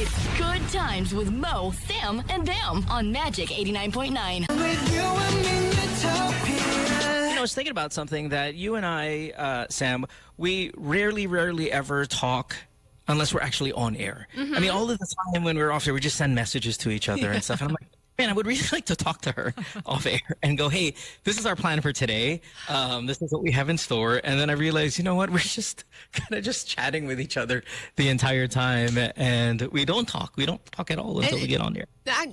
It's Good Times with Mo, Sam, and Bam on Magic 89.9. I was thinking about something that you and I, Sam, we rarely ever talk unless we're actually on air. I mean, all of the time when we're off air, we just send messages to each other and stuff. And I'm like, man, I would really like to talk to her off air and go, hey, this is our plan for today. This is what we have in store. And then I realized, you know what? We're just kind of just chatting with each other the entire time. And we don't talk. We don't talk at all until we get on air.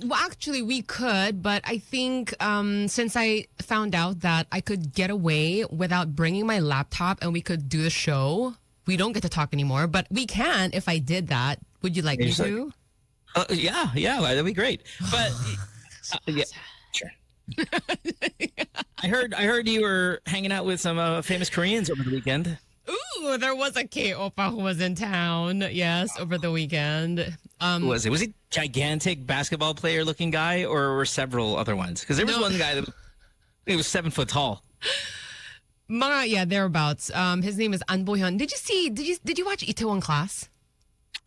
Well, actually, we could, but I think since I found out that I could get away without bringing my laptop and we could do the show, we don't get to talk anymore. But we can if I did that. Would you like me to? Yeah, that'd be great. But yeah, sure. I heard you were hanging out with some famous Koreans over the weekend. Ooh, there was a K-Opa who was in town, yes, over the weekend. Who was it? Was he gigantic basketball player looking guy, or were several other ones? Because there was one guy that was 7 foot tall. Thereabouts. His name is An Bo-hyun. Did you watch Itaewon Class?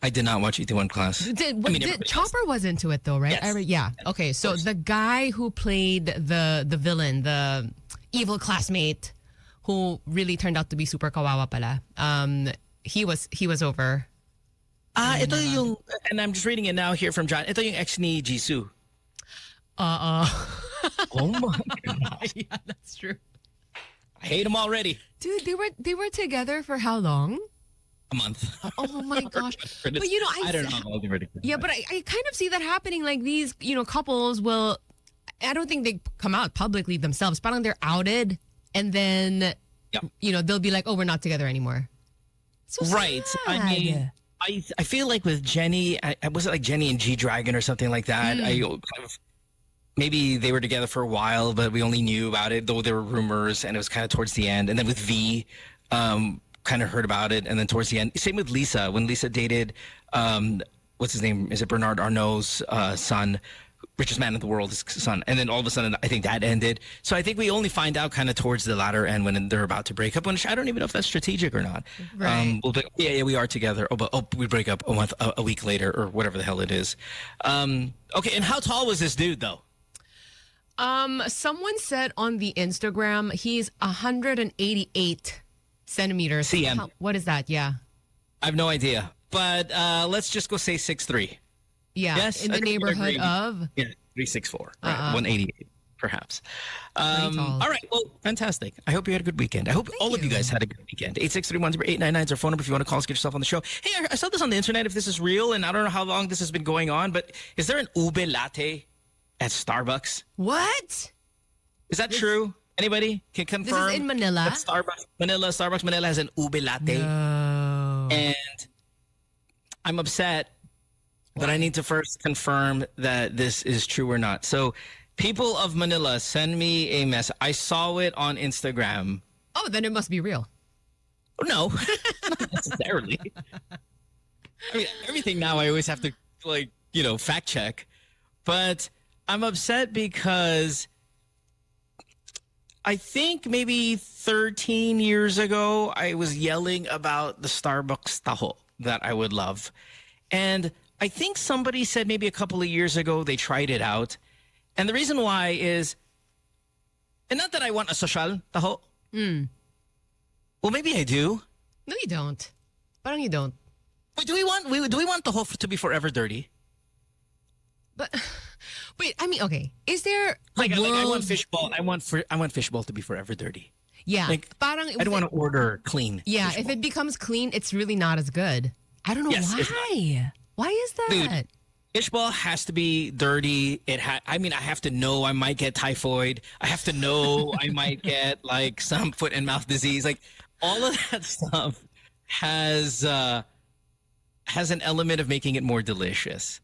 I did not watch Itaewon Class. Chopper was into it though, right? Yes. Yeah. Okay, so the guy who played the villain, the evil classmate, who really turned out to be super kawawa pala. He was over. Ito yung, and I'm just reading it now here from John. Ito yung ex ni Jisoo. Oh my God. Yeah, that's true. I hate him already. Dude, they were together for how long? A month. Oh my gosh. But I don't know how long they were together. Yeah, but I kind of see that happening. Like these, couples will, I don't think they come out publicly themselves. Parang they're outed and then, they'll be like, oh, we're not together anymore. So right. sad. I mean, I feel like with Jenny, was it like Jenny and G-Dragon or something like that? Maybe they were together for a while, but we only knew about it, though there were rumors, and it was kind of towards the end. And then with V, kind of heard about it, and then towards the end, same with Lisa. When Lisa dated, what's his name? Is it Bernard Arnault's son, richest man in the world's son? And then all of a sudden, I think that ended. So I think we only find out kind of towards the latter end when they're about to break up. Which I don't even know if that's strategic or not. Right. We are together. But we break up a week later, or whatever the hell it is. Okay, and how tall was this dude though? Someone said on the Instagram he's 188 centimeters. CM. What is that? Yeah. I have no idea. But let's just go say 6'3". Yeah. Yes, in the neighborhood of? Yeah, 364. Right, 188, perhaps. All right. Well, fantastic. I hope you had a good weekend. I hope all of you guys had a good weekend. 863-10899 is our phone number if you want to call us, get yourself on the show. Hey, I saw this on the internet if this is real, and I don't know how long this has been going on, but is there an ube latte at Starbucks? What? Is that true? Anybody can confirm? This is in Manila? Starbucks Manila has an ube latte. No. And I'm upset, but I need to first confirm that this is true or not. So people of Manila, send me a message. I saw it on Instagram. Oh, then it must be real. No, not necessarily. I mean, everything now I always have to, fact check. But I'm upset because I think maybe 13 years ago, I was yelling about the Starbucks taho that I would love. And I think somebody said maybe a couple of years ago they tried it out. And the reason why is, and not that I want a social taho. Well, maybe I do. No, you don't. Parang you don't. Wait, do we want taho to be forever dirty? But wait, I mean, okay. Is there I want fishball. I want fishball to be forever dirty. Yeah, parang I don't want to order clean. Yeah, fishball. if it becomes clean, it's really not as good. I don't know why. Why is that? Dude, fishball has to be dirty. I have to know I might get typhoid. I have to know I might get some foot and mouth disease. All of that stuff has an element of making it more delicious.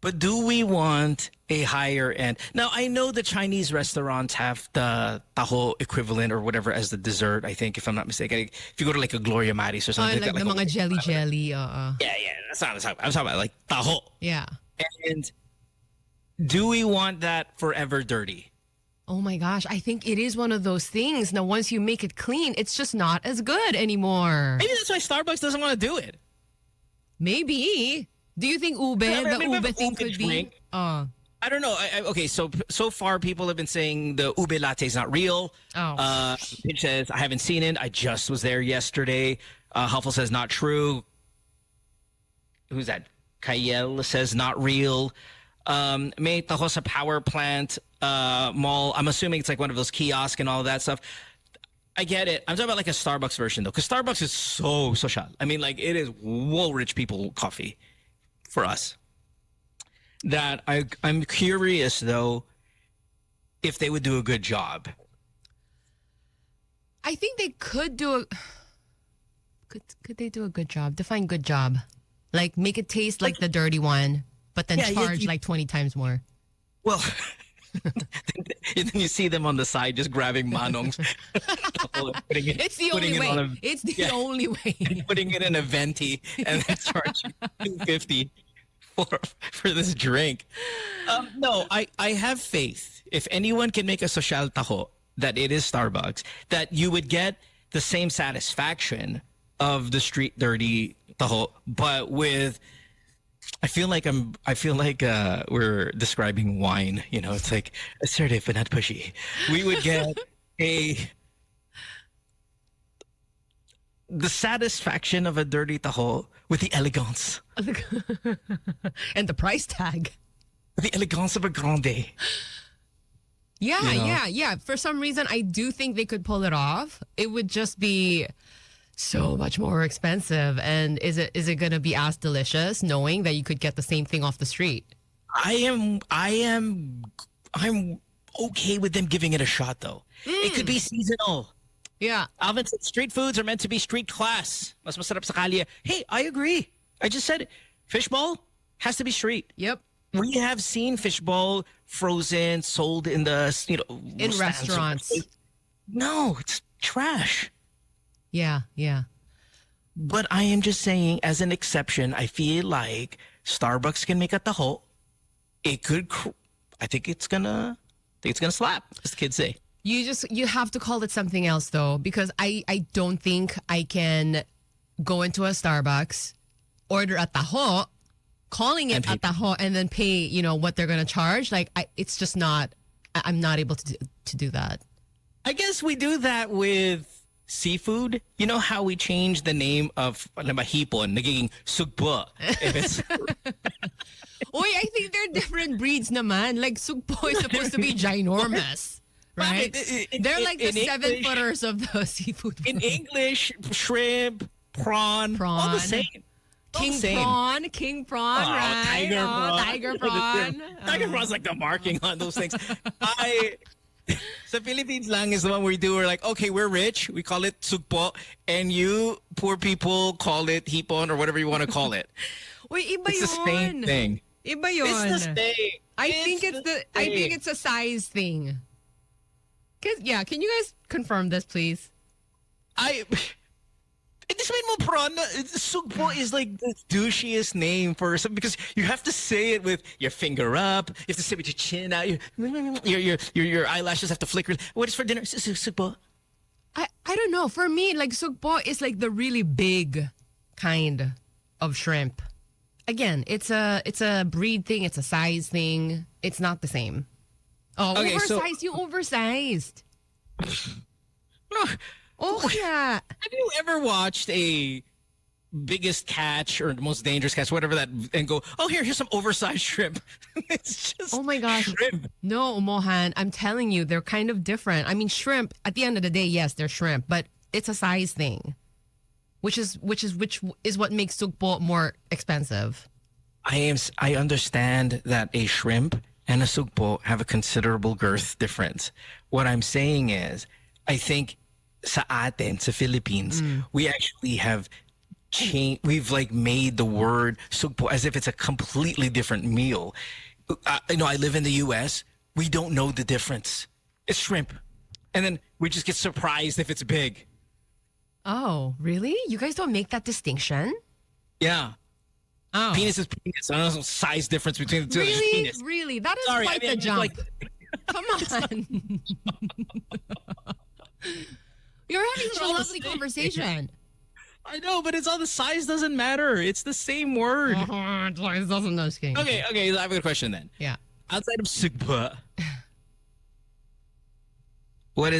But do we want a higher end? Now, I know the Chinese restaurants have the taho equivalent or whatever as the dessert, I think, if I'm not mistaken. If you go to a Gloria Maris or something. The mga jelly. Yeah, that's not what I'm talking about. Taho. Yeah. And do we want that forever dirty? Oh my gosh, I think it is one of those things. Now, once you make it clean, it's just not as good anymore. Maybe that's why Starbucks doesn't want to do it. Maybe. Do you think ube, I mean, the we have ube thing ube could drink. be? I don't know. Okay, so far people have been saying the ube latte is not real. Pinch says I haven't seen it. I just was there yesterday. Huffle says not true. Who's that? Kayel says not real. May taho sa power plant mall. I'm assuming it's like one of those kiosks and all that stuff. I get it. I'm talking about like a Starbucks version though, because Starbucks is so social. I mean, like it is whoa rich people coffee for us. That I'm curious though if they would do a good job. I think they could do a. Could they do a good job? Define good job. Like make it taste like the dirty one, but then charge like 20 times more. Well, and then you see them on the side just grabbing manongs. It's the only way. It's the only way. Putting it in a venti and then charging $2.50 for this drink. No, I have faith. If anyone can make a social taho, that it is Starbucks, that you would get the same satisfaction of the street dirty taho, but with. I feel like we're describing wine. You know, it's like assertive but not pushy. We would get the satisfaction of a dirty taho with the elegance and the price tag. The elegance of a grande. Yeah, You know? yeah. For some reason, I do think they could pull it off. It would just be so much more expensive. And is it going to be as delicious knowing that you could get the same thing off the street? I'm okay with them giving it a shot though. It could be seasonal. Yeah. Alvin said street foods are meant to be street class. Mas masarap sa kalye. Hey, I agree. I just said it. Fishball has to be street. Yep. We have seen fishball frozen, sold in the, in restaurants. No, it's trash. Yeah. But I am just saying, as an exception, I feel like Starbucks can make a taho. It could. I think it's gonna slap, as the kids say. You have to call it something else though, because I don't think I can go into a Starbucks, order a taho, calling it a taho, and then pay what they're gonna charge. Like it's just not. I'm not able to do that. I guess we do that with seafood. You know how we change the name of hipon, nagiging sugpo. If it's Oy, I think they're different breeds naman. Like sugpo is supposed to be ginormous, right? They're like the 7-footers of the seafood. In English, shrimp, prawn, all the same. King prawn, right? Tiger prawn. Tiger prawn's like the marking on those things. Sa Philippines lang is the one we're like, okay, we're rich. We call it sugpo. And you poor people call it hipon or whatever you want to call it. Wait, iba it's the same thing. Iba yun. It's the same. I think it's a size thing. Can you guys confirm this, please? This made mo prawn. Sugpo is like the douchiest name for something because you have to say it with your finger up. You have to say it with your chin out. Your eyelashes have to flicker. What is for dinner? Sugpo. I don't know. For me, like sugpo is like the really big kind of shrimp. Again, it's a breed thing. It's a size thing. It's not the same. Oh, okay, oversized. You oversized. Oh, yeah. Have you ever watched a Biggest Catch or Most Dangerous Catch, whatever that, and go, oh, here's some oversized shrimp. It's just oh my gosh. Shrimp. No, Mohan, I'm telling you, they're kind of different. I mean, shrimp, at the end of the day, yes, they're shrimp, but it's a size thing, which is what makes sugpo more expensive. I understand that a shrimp and a sugpo have a considerable girth difference. What I'm saying is, I think sa atin, sa Philippines, we actually have changed. We've like made the word sugpo as if it's a completely different meal. I live in the U.S. We don't know the difference. It's shrimp, and then we just get surprised if it's big. Oh, really? You guys don't make that distinction? Yeah. Oh. Penis is penis. I don't know some size difference between the two. Really? Penis. Really? That is quite the jump. Come on. You're having such a lovely conversation. I know, but it's all the size doesn't matter. It's the same word. It doesn't know king. Okay, I have a good question then. Yeah. Outside of sugpo, what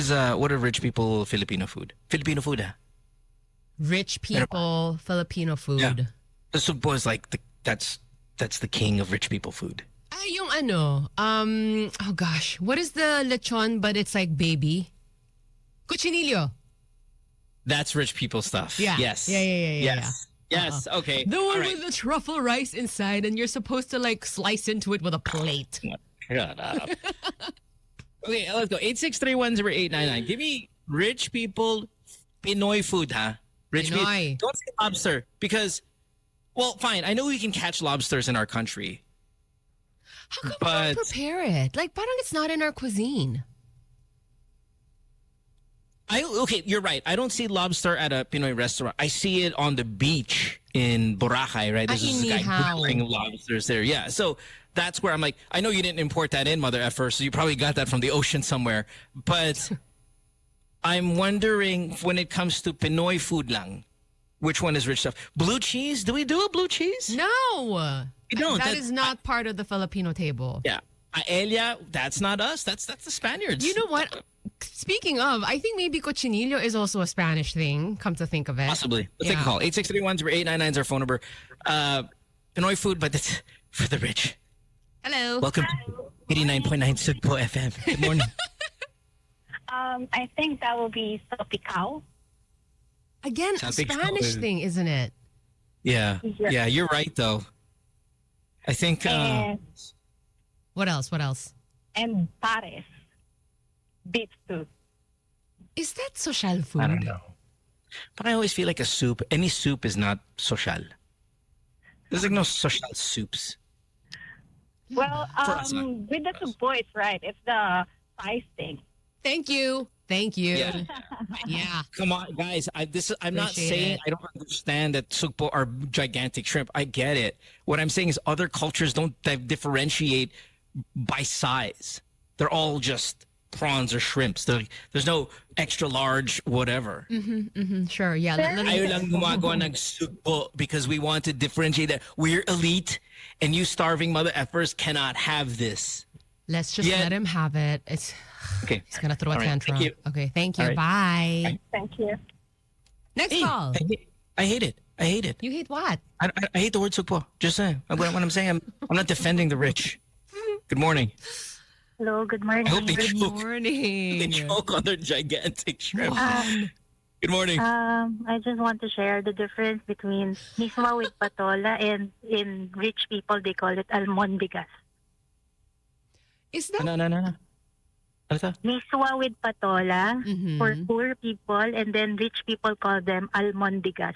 are rich people Filipino food? Filipino food, ah. Rich people, Filipino food. Yeah. The sugpo is like that's the king of rich people food. Yung ano, oh gosh, what is the lechon but it's like baby? Cuchinillo. That's rich people stuff. Yeah. Yes. Yeah. Yes. Yes. Okay. The one All right. with the truffle rice inside and you're supposed to like slice into it with a plate. Shut up. Okay, let's go. 863108999. Give me rich people Pinoy food, huh? Rich people. Pinoy. Don't say lobster because, well, fine. I know we can catch lobsters in our country. How come we But- don't prepare it? Like, parang it's not in our cuisine. Okay, you're right. I don't see lobster at a Pinoy restaurant. I see it on the beach in Boracay, right? There's this guy Inihaw. grilling lobsters there. Yeah, so that's where I'm like, I know you didn't import that in, mother effer, so you probably got that from the ocean somewhere. But I'm wondering when it comes to Pinoy food lang, which one is rich stuff? Blue cheese? Do we do a blue cheese? No. We don't. That is not part of the Filipino table. Yeah. Paella, that's not us. That's the Spaniards. You know what? Speaking of, I think maybe cochinillo is also a Spanish thing, come to think of it. Possibly. Let's take a call. 863-899 is our phone number. Pinoy food, but it's for the rich. Hello. Welcome to 89.9 Sugpo FM. Good morning. I think that will be Sopicao. Again, a Something Spanish so- thing, isn't it? Yeah. Yeah, you're right, though. I think... And, What else? What else? and pares. Beef stew. Is that social food? I don't know. But I always feel like a soup, any soup is not social. There's like no social soups. Well, For us, with the subo, it's right. It's the size thing. Thank you. Thank you. Yeah. Yeah. Come on, guys. I'm not Appreciate saying it. I don't understand that sugpo are gigantic shrimp. I get it. What I'm saying is other cultures don't differentiate by size. They're all just prawns or shrimps. There's no extra large whatever. Sure. Yeah. Let Ayaw me, lang gumagawa ng sugpo because we want to differentiate that we're elite and you starving mother effers cannot have this. let's just Yeah. let him have it. It's Okay. he's gonna throw a All right. tantrum. Thank you. Okay. Thank you. All right. Bye. Thank you. Next Hey, call. I hate it. I hate it. You hate what? I hate the word sugpo. Just saying. What I'm saying, I'm not defending the rich. Good morning. Hello, good morning. I hope they Good choke. They morning. choke on their gigantic shrimp. Good morning. I just want to share the difference between miswa with patola and in rich people, they call it almondigas. Is that No. Ano to? Miswa with patola Mhm. for poor people, and then rich people call them almondigas.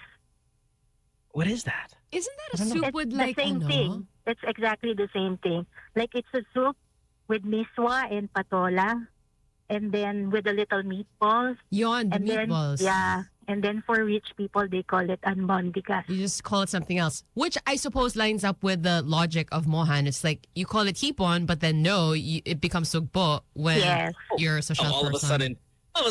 What is that? isn't that a I don't know. soup It's with the like same ano? thing. It's exactly the same thing. Like it's a soup with miswa and patola, and then with a little meatballs. Yon, the And then, meatballs. yeah. And then for rich people, they call it almondigas. You just call it something else, which I suppose lines up with the logic of Mohan. It's like you call it hipon, but then no, it becomes sugpo when Yes. you're a social All of a person.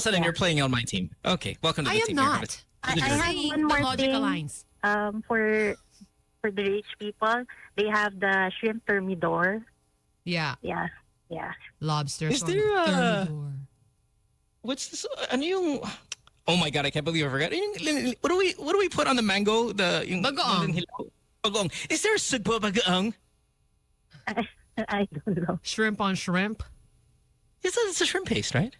sudden, you're playing on my team. Okay, welcome to the I am team. not. I I'm have saying one the more logic thing. aligns. For the rich people, they have the shrimp thermidor. Yeah, Yeah. lobster. Is from there a- Thermidor. What's this? Ano yung... Oh my God, I can't believe I forgot. What do we put on the mango? Yung Bagoong. yung hilaw? Bagoong. Is there a sugpo bagoong? I don't know. Shrimp on shrimp? It's a shrimp paste, right?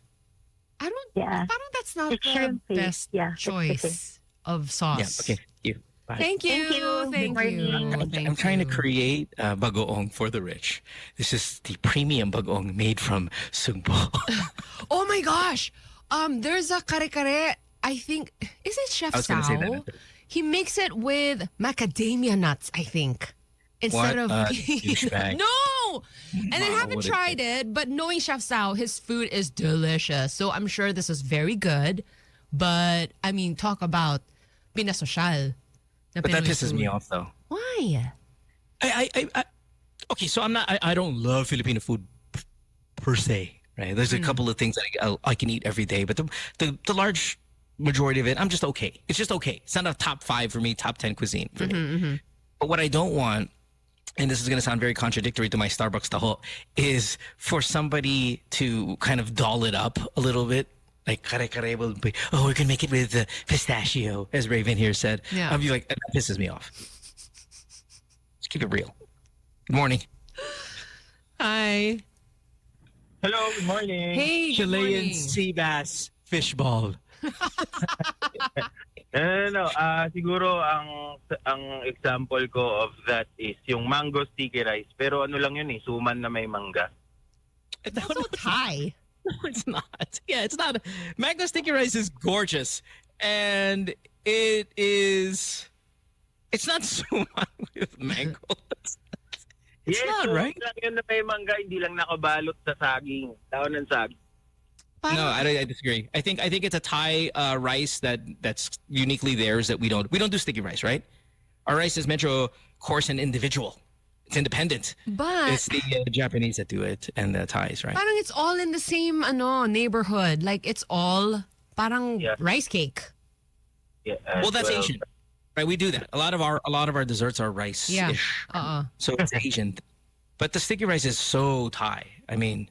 I don't. Yeah. Parang that's not It's the shrimp paste. best Yeah, it's the choice of sauce. Yeah. Okay. Thank you. Bye. Thank you. Thank you. Thank Good you. morning. Thank I'm trying to you. create bagoong for the rich. This is the premium bagoong made from sugpo. Oh my gosh. There's a kare-kare. I think is it Chef I was gonna say that. Sao? He makes it with macadamia nuts, I think. Instead What of a douchebag. No. And I Wow, haven't what a tried it, but knowing Chef Sao, his food is delicious. So I'm sure this is very good. But I mean, talk about pinasosyal. na But that Pinoy pisses me food. off, though. Why? I okay, so I don't love Filipino food per se, right? There's a couple of things that I can eat every day, but the large majority of it, I'm just okay. It's just okay. It's not a top 5 for me, top 10 cuisine for me. But what I don't want, and this is going to sound very contradictory to my Starbucks taho, is for somebody to kind of doll it up a little bit. Like, kare-kare will be, oh, we're going to make it with pistachio, as Raven here said. Yeah. I'll be like, that pisses me off. Let's keep it real. Good morning. Hi. Hello, good morning. Hey, good Chilean morning. sea bass fishball. No. Siguro ang example ko of that is yung mango sticky rice. Pero ano lang yun suman na may mangga. Also Thai. No, it's not. Yeah, it's not. Mango sticky rice is gorgeous. And it's not suman with mango. It's not, right? Lang yun na may mangga, hindi lang nakabalot sa saging. Tao ng saging. No, I disagree. I think it's a Thai rice that's uniquely theirs that we don't do sticky rice, right? Our rice is metro coarse and individual. It's independent. But It's the Japanese that do it and the Thais, right? parang it's all in the same neighborhood. Like it's all parang Yeah. rice cake. Yeah, Well, that's Asian, right? We do that. A lot of our desserts are rice-ish. Yeah. So it's Asian. But the sticky rice is so Thai. I mean,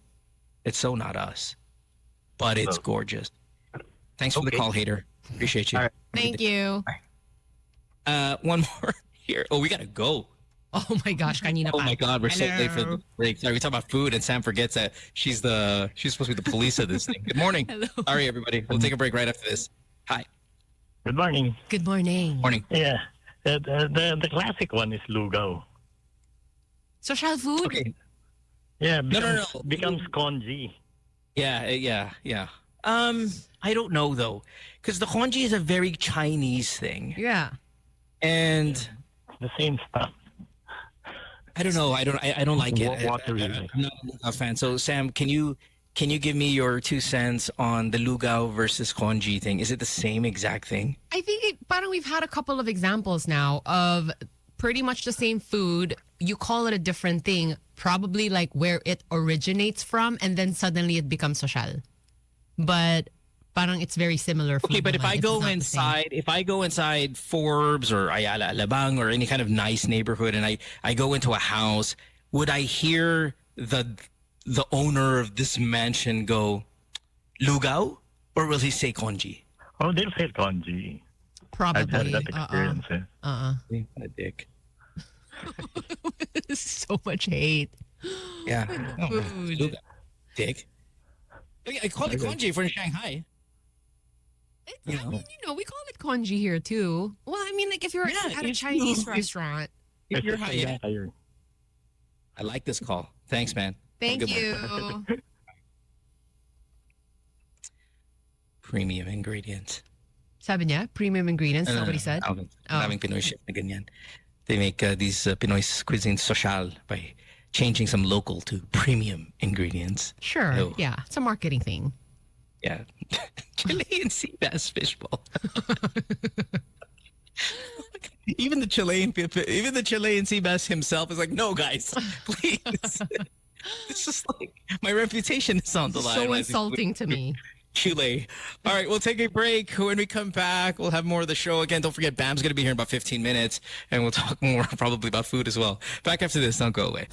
it's so not us. But it's gorgeous. Thanks for the Okay. call, hater. Appreciate you. All right. Thank you. One more here. Oh, we gotta go. Oh my gosh, kanina Oh pa. my God, we're so late for the Hello. break. Sorry, we talk about food, and Sam forgets that she's supposed to be the police of this thing. Good morning. Hello. Sorry, everybody. We'll take a break right after this. Hi. Good morning. Good morning. Morning. Yeah, the classic one is lugaw. Social food? Okay. Yeah, No. becomes congee. Yeah. I don't know though, because the congee is a very Chinese thing, Yeah. and The same stuff. I don't know. I don't like it. Watery. I'm not a fan. So Sam, can you give me your 2 cents on the lugaw versus congee thing? Is it the same exact thing? I think parang we've had a couple of examples now of pretty much the same food. You call it a different thing, probably like where it originates from, and then suddenly it becomes social. But parang it's very similar. Okay, food but if naman. I It's go not the same. inside Forbes or Ayala Alabang or any kind of nice neighborhood, and I go into a house, would I hear the owner of this mansion go lugaw, or will he say congee? Oh, they'll say congee. Probably. I've had that experience. What a dick. So much hate. Yeah. Food. Lugaw. Dick. I call it congee for Shanghai. You know. We call it congee here too. Well, I mean, like if you're Yeah, at a it's- Chinese it's- restaurant. If you're It's high, just yeah. higher. I like this call. Thanks, man. Have a Thank good one. you. Premium ingredients. Sabi niya, premium ingredients. No, Nobody said. Alvin. Oh. Daming Pinoy shit na ganyan. They make these Pinoy cuisine social by changing some local to premium ingredients. Sure. Oh. Yeah. It's a marketing thing. Yeah. Chilean sea bass fishbowl. Even the Chilean sea bass himself is like, no, guys, please. It's just like my reputation is on the line. So insulting to me. Chile. All right, we'll take a break. When we come back, we'll have more of the show. Again, don't forget, Bam's going to be here in about 15 minutes, and we'll talk more probably about food as well. Back after this. Don't go away.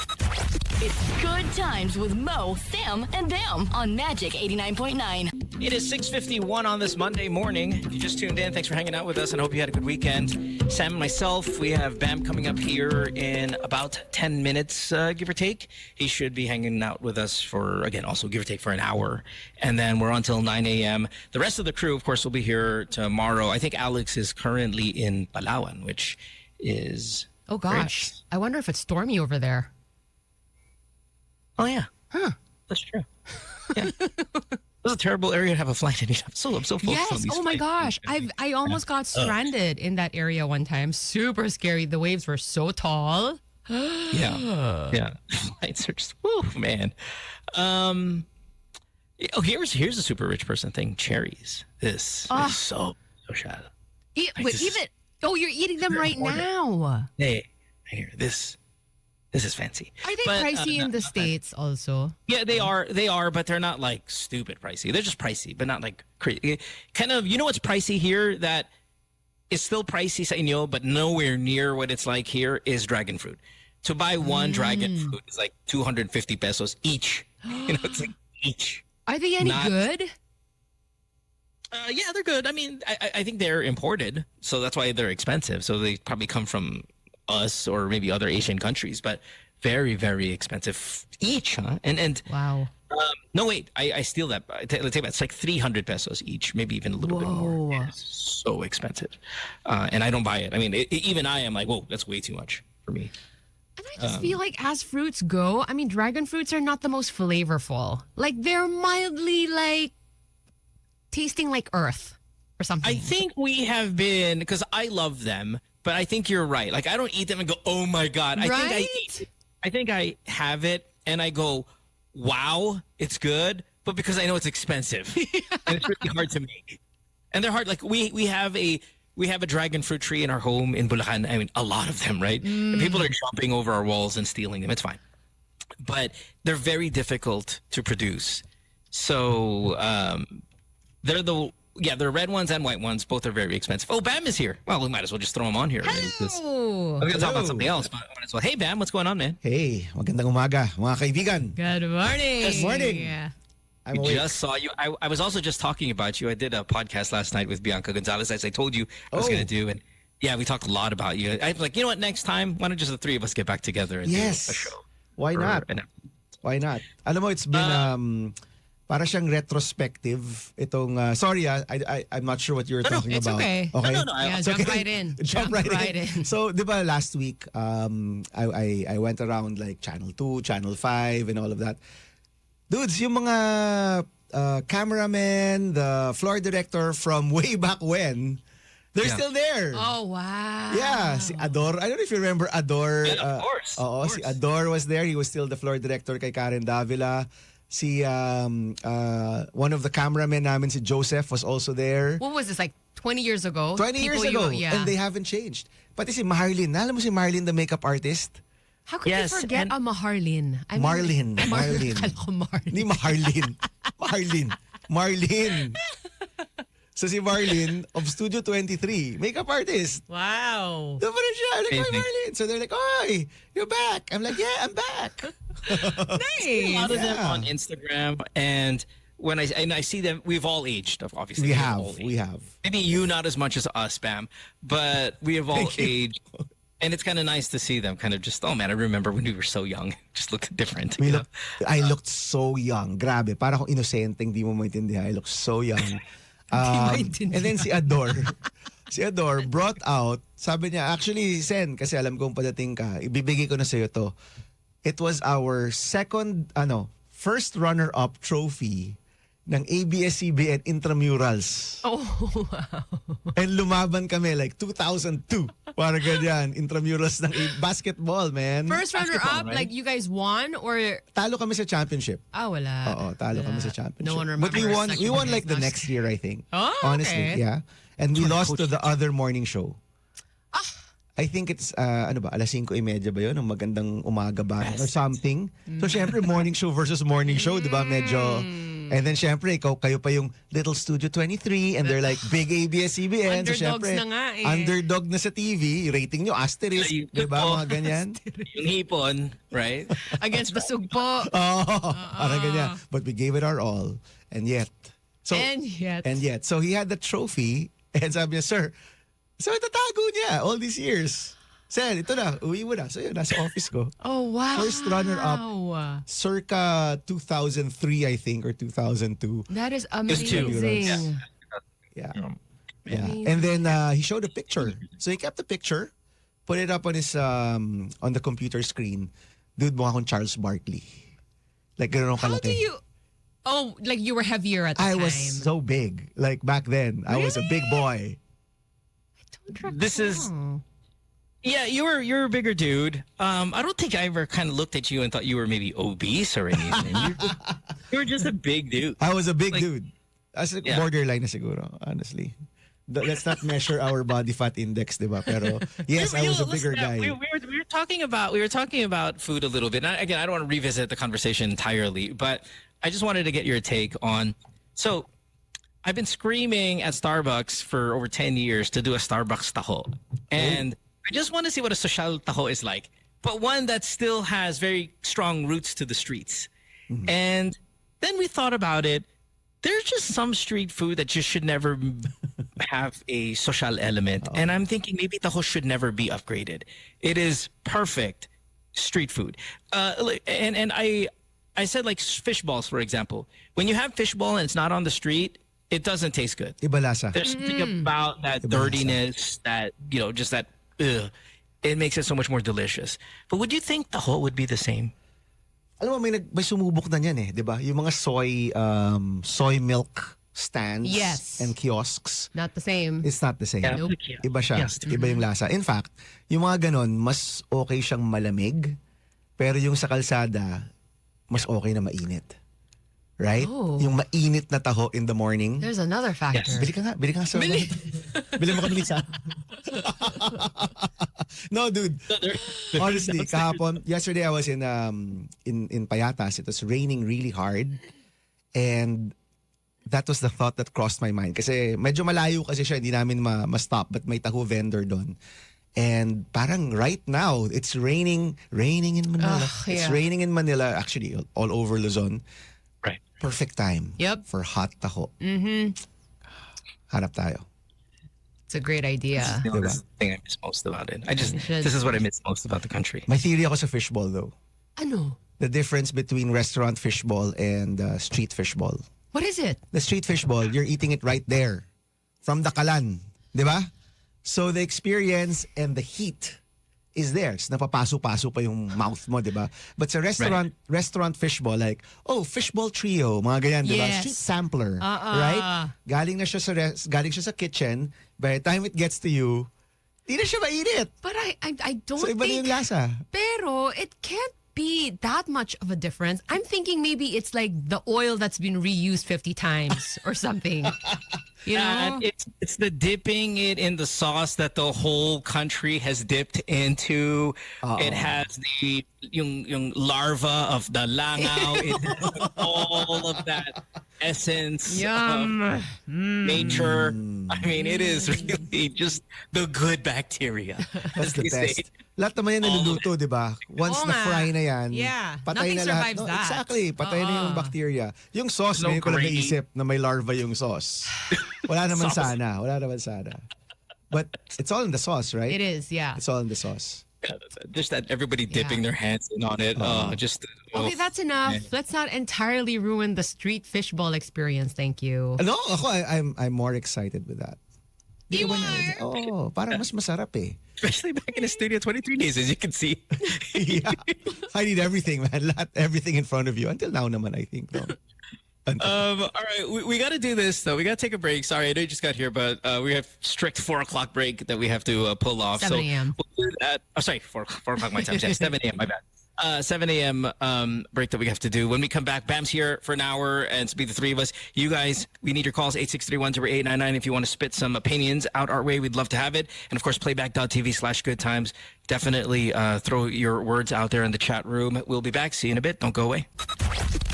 It's Good Times with Mo, Sam, and Bam on Magic 89.9. It is 6:51 on this Monday morning. If you just tuned in, thanks for hanging out with us, and I hope you had a good weekend. Sam and myself, we have Bam coming up here in about 10 minutes, give or take. He should be hanging out with us for, again, also give or take for an hour. And then we're on till 9 a.m. The rest of the crew, of course, will be here tomorrow. I think Alex is currently in Palawan, which is... Oh gosh. I wonder if it's stormy over there. Oh, yeah. Huh. That's true. Yeah. That's a terrible area to have a flight in. I'm so focused on Yes. these Oh my flights. gosh. I almost got stranded in that area one time. Super scary. The waves were so tall. Yeah. Flights are just, whew, man. Here's a super rich person thing. Cherries. This is so shallow. Wait, just- even. Oh, you're eating them right now. Hey, here. This This is fancy. Are they But, pricey in the States also? Yeah, they are, but they're not like stupid pricey. They're just pricey, but not like crazy. Kind of, you know what's pricey here that is still pricey sa inyo, but nowhere near what it's like here is dragon fruit. To buy one dragon fruit is like 250 pesos each. You know, it's like each. Are they any good? Yeah, they're good. I mean, I think they're imported, so that's why they're expensive. So they probably come from us or maybe other Asian countries, but very, very expensive each, huh? And Wow. no, wait, I steal that. Let's take that. It's like 300 pesos each, maybe even a little bit more. Whoa. It's so expensive, and I don't buy it. I mean, even I am like, whoa, that's way too much for me. And I just feel like as fruits go, I mean, dragon fruits are not the most flavorful. Like they're mildly like tasting like earth or something. I think we have been, because I love them, but I think you're right. Like I don't eat them and go, oh my God. I think I have it and I go, wow, it's good, but because I know it's expensive and it's really hard to make. And they're hard. Like we have a dragon fruit tree in our home in Bulacan. I mean, a lot of them, right? And people are jumping over our walls and stealing them. It's fine. But they're very difficult to produce. So they're red ones and white ones. Both are very expensive. Oh, Bam is here. Well, we might as well just throw him on here. Hello. I'm going to talk about something else, but I might as well. Hey, Bam, what's going on, man? Hey, magandang umaga, mga kaibigan. Good morning. Good morning. Yeah. I'm We awake. just saw you. I was also just talking about you. I did a podcast last night with Bianca Gonzalez, as I told you I was Oh. going to do. And yeah, we talked a lot about you. I was like, you know what, next time, why don't just the three of us get back together and Yes. do a show? Why for not? an- Why not? Alam mo, it's been para siyang retrospective itong sorry I'm not sure what you were talking it's about. okay. No, Yeah, It's jump okay. right in. Jump right in. in. So, 'di ba last week I went around like Channel 2, Channel 5 and all of that. Dudes, yung mga cameraman, the floor director from way back when, they're Yeah. still there. Oh, wow. Yeah, si Ador. I don't know if you remember Ador. Yeah, of course. Oo, Of si course. Ador was there. He was still the floor director kay Karen Davila. Si one of the cameramen namin, si Joseph, was also there. What was this, like 20 years ago? 20 years People ago. yeah. And they haven't changed. Pati si Marlene. Alam mo si Marlene, the makeup artist? How could Yes, you forget and- a Maharlin? I mean, Marlene. Marlene. Akala ko Marlin. Ni Marlene. Marlene. So si Marlene of Studio 23, makeup artist. Wow. Doon pa rin siya. Like, Amazing. "Oy, Marlene." So they're like, "Oy, you're back." I'm like, "Yeah, I'm back." A lot of them Yeah. on Instagram, and when I see them, we've all aged. Obviously, We we've have. all We aged. have. Maybe you not as much as us, Bam, but we have all Thank you. aged. And it's kind of nice to see them kind of just, oh man, I remember when we were so young. Just looked different. We you look, I looked so young. Grabe. Para akong inosente, hindi mo maintindihan. I look so young. maintindihan. And then si Ador brought out, sabi niya, actually, Sen, kasi alam kong padating ka, ibibigay ko na sa'yo to. It was our first runner-up trophy ng ABS-CBN Intramurals. Oh, wow. And lumaban kami like 2002. Para ganyan. Intramurals ng basketball, man. First runner-up, Basketball, right? like you guys won or... Talo kami sa championship. wala. Oo, talo kami sa championship. No one But we remembers. won like the next year, I think. Oh, Honestly, okay. yeah. And we lost to the other morning show. I think it's, alas 5:30 ba yun? Ang magandang umaga ba? Or something. So, syempre, morning show versus morning show, di ba? Medyo... And then, syempre, kayo pa yung Little Studio 23 and they're like big ABS-CBN. So, Underdogs syempre, na nga eh. underdog na sa TV. Rating nyo, asterisk. Ay, Di ba? po. Mga ganyan. Yung hipon, right? Against the sugpo. Parang ganyan. But we gave it our all. And yet. So, And yet. So he had the trophy and sabi niya, "Sir, so itatago niya all these years. Sir, ito na, uwi mo na." So yun, nasa office ko. Oh, wow. First runner-up. Circa 2003, I think, or 2002. That is Just two. amazing. Yeah. Um, Yeah. And then he showed a picture. So he kept the picture, put it up on his on the computer screen. Dude, mukha akong Charles Barkley. Like, gano'n How kalaki. do you... Oh, like you were heavier at the I time. was so big. Like, back then, I was a big boy. This is- Yeah, you're a bigger dude. I don't think I ever kind of looked at you and thought you were maybe obese or anything. You were just a big dude. I was a big Like- dude. As a Yeah. borderline na siguro, honestly. let's not measure our body fat index, di ba? Pero yes, I was a bigger guy. We were talking about food a little bit. And again, I don't want to revisit the conversation entirely, but I just wanted to get your take on. So, I've been screaming at Starbucks for over 10 years to do a Starbucks taho, and I just want to see what a social taho is like, but one that still has very strong roots to the streets. And then we thought about it. There's just some street food that just should never have a social element. And I'm thinking maybe taho should never be upgraded. It is perfect street food. And I said like fish balls, for example. When you have fish ball and it's not on the street, it doesn't taste good. Iba lasa. There's something about that dirtiness, that, just that, it makes it so much more delicious. But would you think taho would be the same? Alam mo, may sumubok na niyan eh, di ba? Yung mga soy milk stands and kiosks. Not the same. It's not the same. Yeah. Nope. Iba siya. Yes. Iba yung lasa. In fact, yung mga ganon, mas okay siyang malamig. Pero yung sa kalsada, mas okay na mainit. Right? Oh. Yung mainit na taho in the morning. There's another factor. Yes. Bili ka nga sa... Bili mo kami sa... No, dude. Honestly, kahapon, yesterday I was in Payatas. It was raining really hard. And that was the thought that crossed my mind. Kasi medyo malayo kasi siya, hindi namin ma-stop. But may taho vendor doon. And parang right now, it's raining in Manila. It's raining in Manila, actually, all over Luzon. Right. Perfect time for hot taho. Hanap tayo. It's a great idea. This is the thing I miss most about it. This is what I miss most about the country. May theory ako sa fishball though. Ano? The difference between restaurant fishball and street fishball. What is it? The street fishball, you're eating it right there. From the kalan. Di ba? So the experience and the heat is there. So napapaso-paso pa yung mouth mo, di ba? But sa restaurant fishball, like, fishball trio, mga ganyan, di ba? Yes. Street sampler, right? Galing siya sa kitchen. By the time it gets to you, di na siya mainit. But I don't So iba na yung lasa. Pero it can't be that much of a difference. I'm thinking maybe it's like the oil that's been reused 50 times or something. You know? It's the dipping it in the sauce that the whole country has dipped into. It has the yung larva of the langaw. It has all of that essence of nature. I mean, it is really just the good bacteria. That's the best. Lahat naman yan naluluto, di ba? Once na-fry na yan, patay Nothing na lahat. survives that. Exactly, patay na yung bacteria. Yung sauce, ngayon ko lang naisip na may larva yung sauce. Wala naman sana. But it's all in the sauce, right? It is, yeah. It's all in the sauce. Yeah, just that everybody dipping their hands in on it. Okay, that's enough. Let's not entirely ruin the street fishball experience. Thank you. No, ako, I'm more excited with that. You are? Parang mas masarap eh. Especially back in the studio 23 days, as you can see. Yeah. I need everything, man. Everything in front of you. Until now naman, I think. No? All right, we got to do this though. We got to take a break. Sorry, I know you just got here, but we have strict 4 o'clock break that we have to pull off. 7 a.m. So we'll do that. Oh, sorry, 4 o'clock my time. Yeah, 7 a.m. My bad. 7 a.m. Break that we have to do. When we come back, Bam's here for an hour, and it's be the three of us. You guys, we need your calls, 863-10899. If you want to spit some opinions out our way, we'd love to have it. And, of course, playback.tv/goodtimes. Definitely throw your words out there in the chat room. We'll be back. See you in a bit. Don't go away.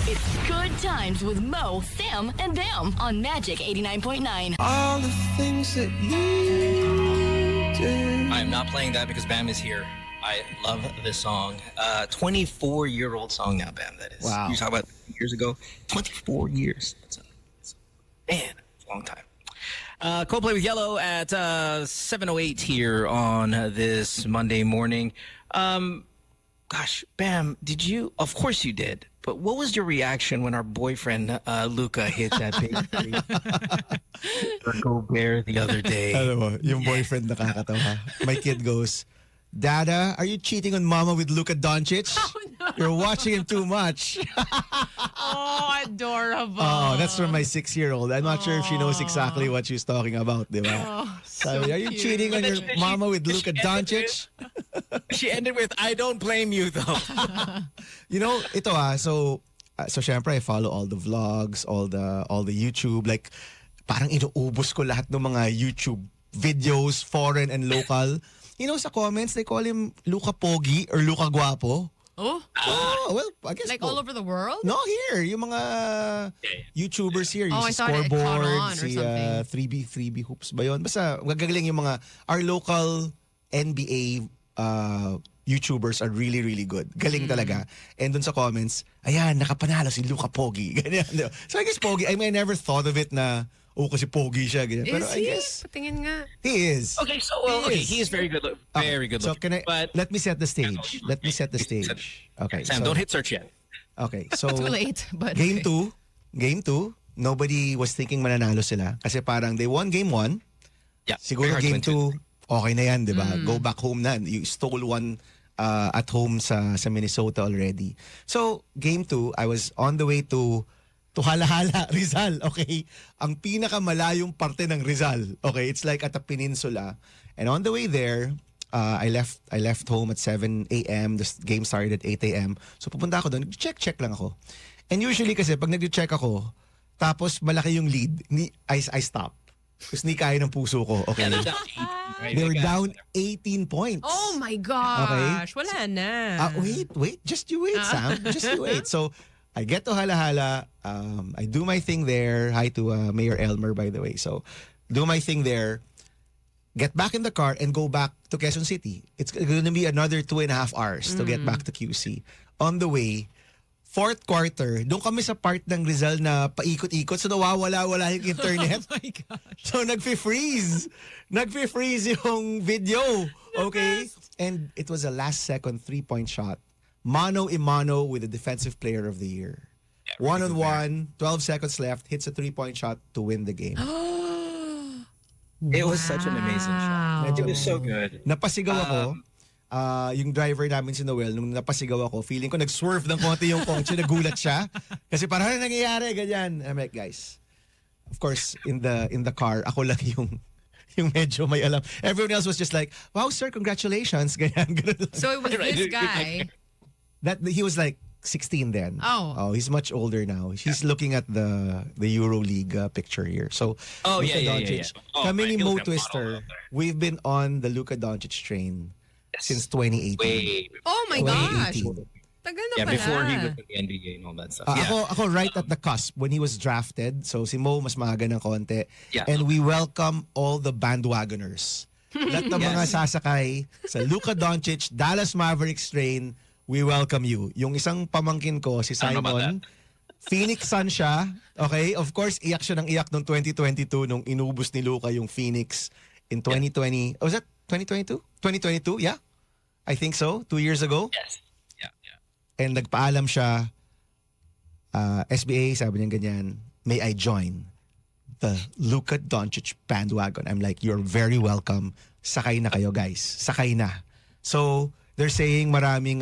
It's Good Times with Mo, Sam, and Bam on Magic 89.9. All the things that you do. I'm not playing that because Bam is here. I love this song. 24-year-old song now, Bam, that is. Wow. You talk about years ago. 24 years. Man, it's a long time. Coldplay with Yellow at 7:08 here on this Monday morning. Gosh, Bam, did you? Of course you did. But what was your reaction when our boyfriend Luca hit that big three? Go Bear the other day. Alam mo, yung boyfriend nakakatawa. My kid goes, Dada, are you cheating on Mama with Luka Doncic? Oh, no. You're watching him too much. Oh, adorable. Oh, that's from my 6-year-old. I'm not sure if she knows exactly what she's talking about, di ba? Oh, so Are you cute. cheating on your Mama with Luka Doncic? She ended with, I don't blame you, though. You know, so syempre I follow all the vlogs, all the YouTube, like parang inuubos ko lahat ng mga YouTube videos, foreign and local. You know, sa comments, they call him Luka Pogi or Luka Guapo. Oh, Oh, well, I guess like all over the world? No, here. Yung mga YouTubers here. Yung Oh, I si thought it caught Scoreboard, on or si something. 3B Hoops ba yun? Basta magagaling yung mga, our local NBA YouTubers are really, really good. Galing talaga. And dun sa comments, ayan, nakapanalo si Luka Pogi. Ganyan. Diba? So I guess Pogi, I never thought of it na, kasi Pogi siya. Ganyan. Pero Is I he? guess, Patingin nga. he is. Okay, so he is very good. Very good. So looking. can I, But let me set the stage. Let me set the stage. Okay. Sam, so, don't hit search yet. Okay, so Too late. But Game 2, nobody was thinking mananalo sila. Kasi parang they won game 1. Yeah. Siguro very hard to game win 2, okay na yan, di ba? Go back home na. You stole one at home sa Minnesota already. So, game 2, I was on the way to Halahala, Rizal, okay? Ang pinakamalayong parte ng Rizal, okay? It's like at a peninsula. And on the way there, I left home at 7 a.m. The game started at 8 a.m. So pupunta ako doon, check lang ako. And usually kasi pag nag-check ako, tapos malaki yung lead, I stop. Kasi hindi kaya ng puso ko, okay? Yeah, they're down 18, right? They were Like, down 18 points. oh my gosh. Wala na. Wait, just you wait, Sam. Just you wait. So, I get to Halahala. I do my thing there. Hi to Mayor Elmer, by the way. So, do my thing there. Get back in the car and go back to Quezon City. It's going to be another 2.5 hours to get back to QC. On the way, fourth quarter, doon kami sa part ng Rizal na paikot-ikot. So, nawawala-wala yung internet. Oh my gosh. So, nagfi-freeze. Nagfi-freeze yung video. Okay? And it was a last-second 3-point shot. Mano-a-mano with the defensive player of the year. One-on-one, 12 seconds left, hits a 3-point shot to win the game. It was such an amazing shot. It was so good. Napasigaw ako. Yung driver namin si Noel, nung napasigaw ako, feeling ko nag-swerve ng konti yung kotse, nagulat siya. Kasi parang ano nangyayari, ganyan. I'm like, guys, of course, in the car, ako lang yung medyo may alam. Everyone else was just like, wow, sir, congratulations. Ganyan, ganun lang. So it was this guy. That he was like 16 then. Oh, he's much older now. He's looking at the EuroLeague picture here. So, Oh, Luka yeah. Doncic. Oh, Kami right. ni He Mo was a model Twister, out there. we've been on the Luka Doncic train since 2018. Way oh my gosh. 2018. Tagal na yeah, pala. before he was in the NBA and all that stuff. Yeah. Ako right at the cusp when he was drafted. So si Mo mas maaga ng konti. Yeah. And we welcome all the bandwagoners. Lahat ng mga sasakay sa Luka Doncic, Dallas Mavericks train, we welcome you. Yung isang pamangkin ko, si I don't know about Simon, Phoenix Sun siya. Okay? Of course, iyak siya ng iyak noong 2022 nung inubos ni Luka yung Phoenix in 2020. Was that 2022? 2022? Yeah. I think so. 2 years ago. Yes. Yeah. And nagpaalam siya, SBA, sabi niya ganyan, may I join the Luka Doncic bandwagon? I'm like, you're very welcome. Sakay na kayo, guys. Sakay na. So, they're saying maraming,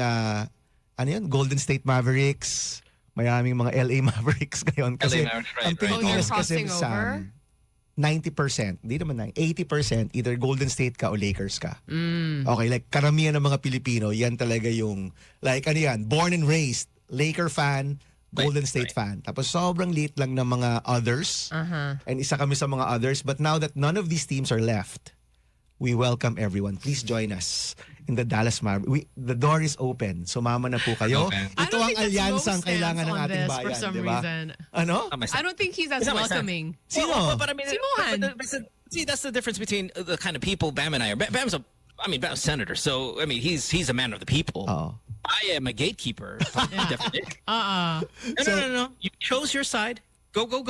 Golden State Mavericks, maraming mga LA Mavericks ngayon. Kasi LA Mavericks, right, ang right. Pilipinas Oh, you're kasi, crossing over? Sam, 90%, hindi naman 80%, either Golden State ka o Lakers ka. Okay, like karamihan ng mga Pilipino, yan talaga yung, like ano yan, born and raised, Laker fan, Golden State fan. Tapos sobrang liit lang ng mga others. And isa kami sa mga others. But now that none of these teams are left, we welcome everyone. Please join us in the Dallas Mavericks. The door is open. Sumama na po kayo. Okay. I Ito don't ang think that's alyansang Mo's kailangan stance ng on ating this bayan. for some diba? reason. Ano? I don't think he's as It's not my style. welcoming. Sino? But I mean, Si Mohan. see, that's the difference between the kind of people Bam and I are. Bam's Bam's a senator, so I mean, he's a man of the people. Oo. I am a gatekeeper. Definitely. Uh-uh. No. You chose your side. Go on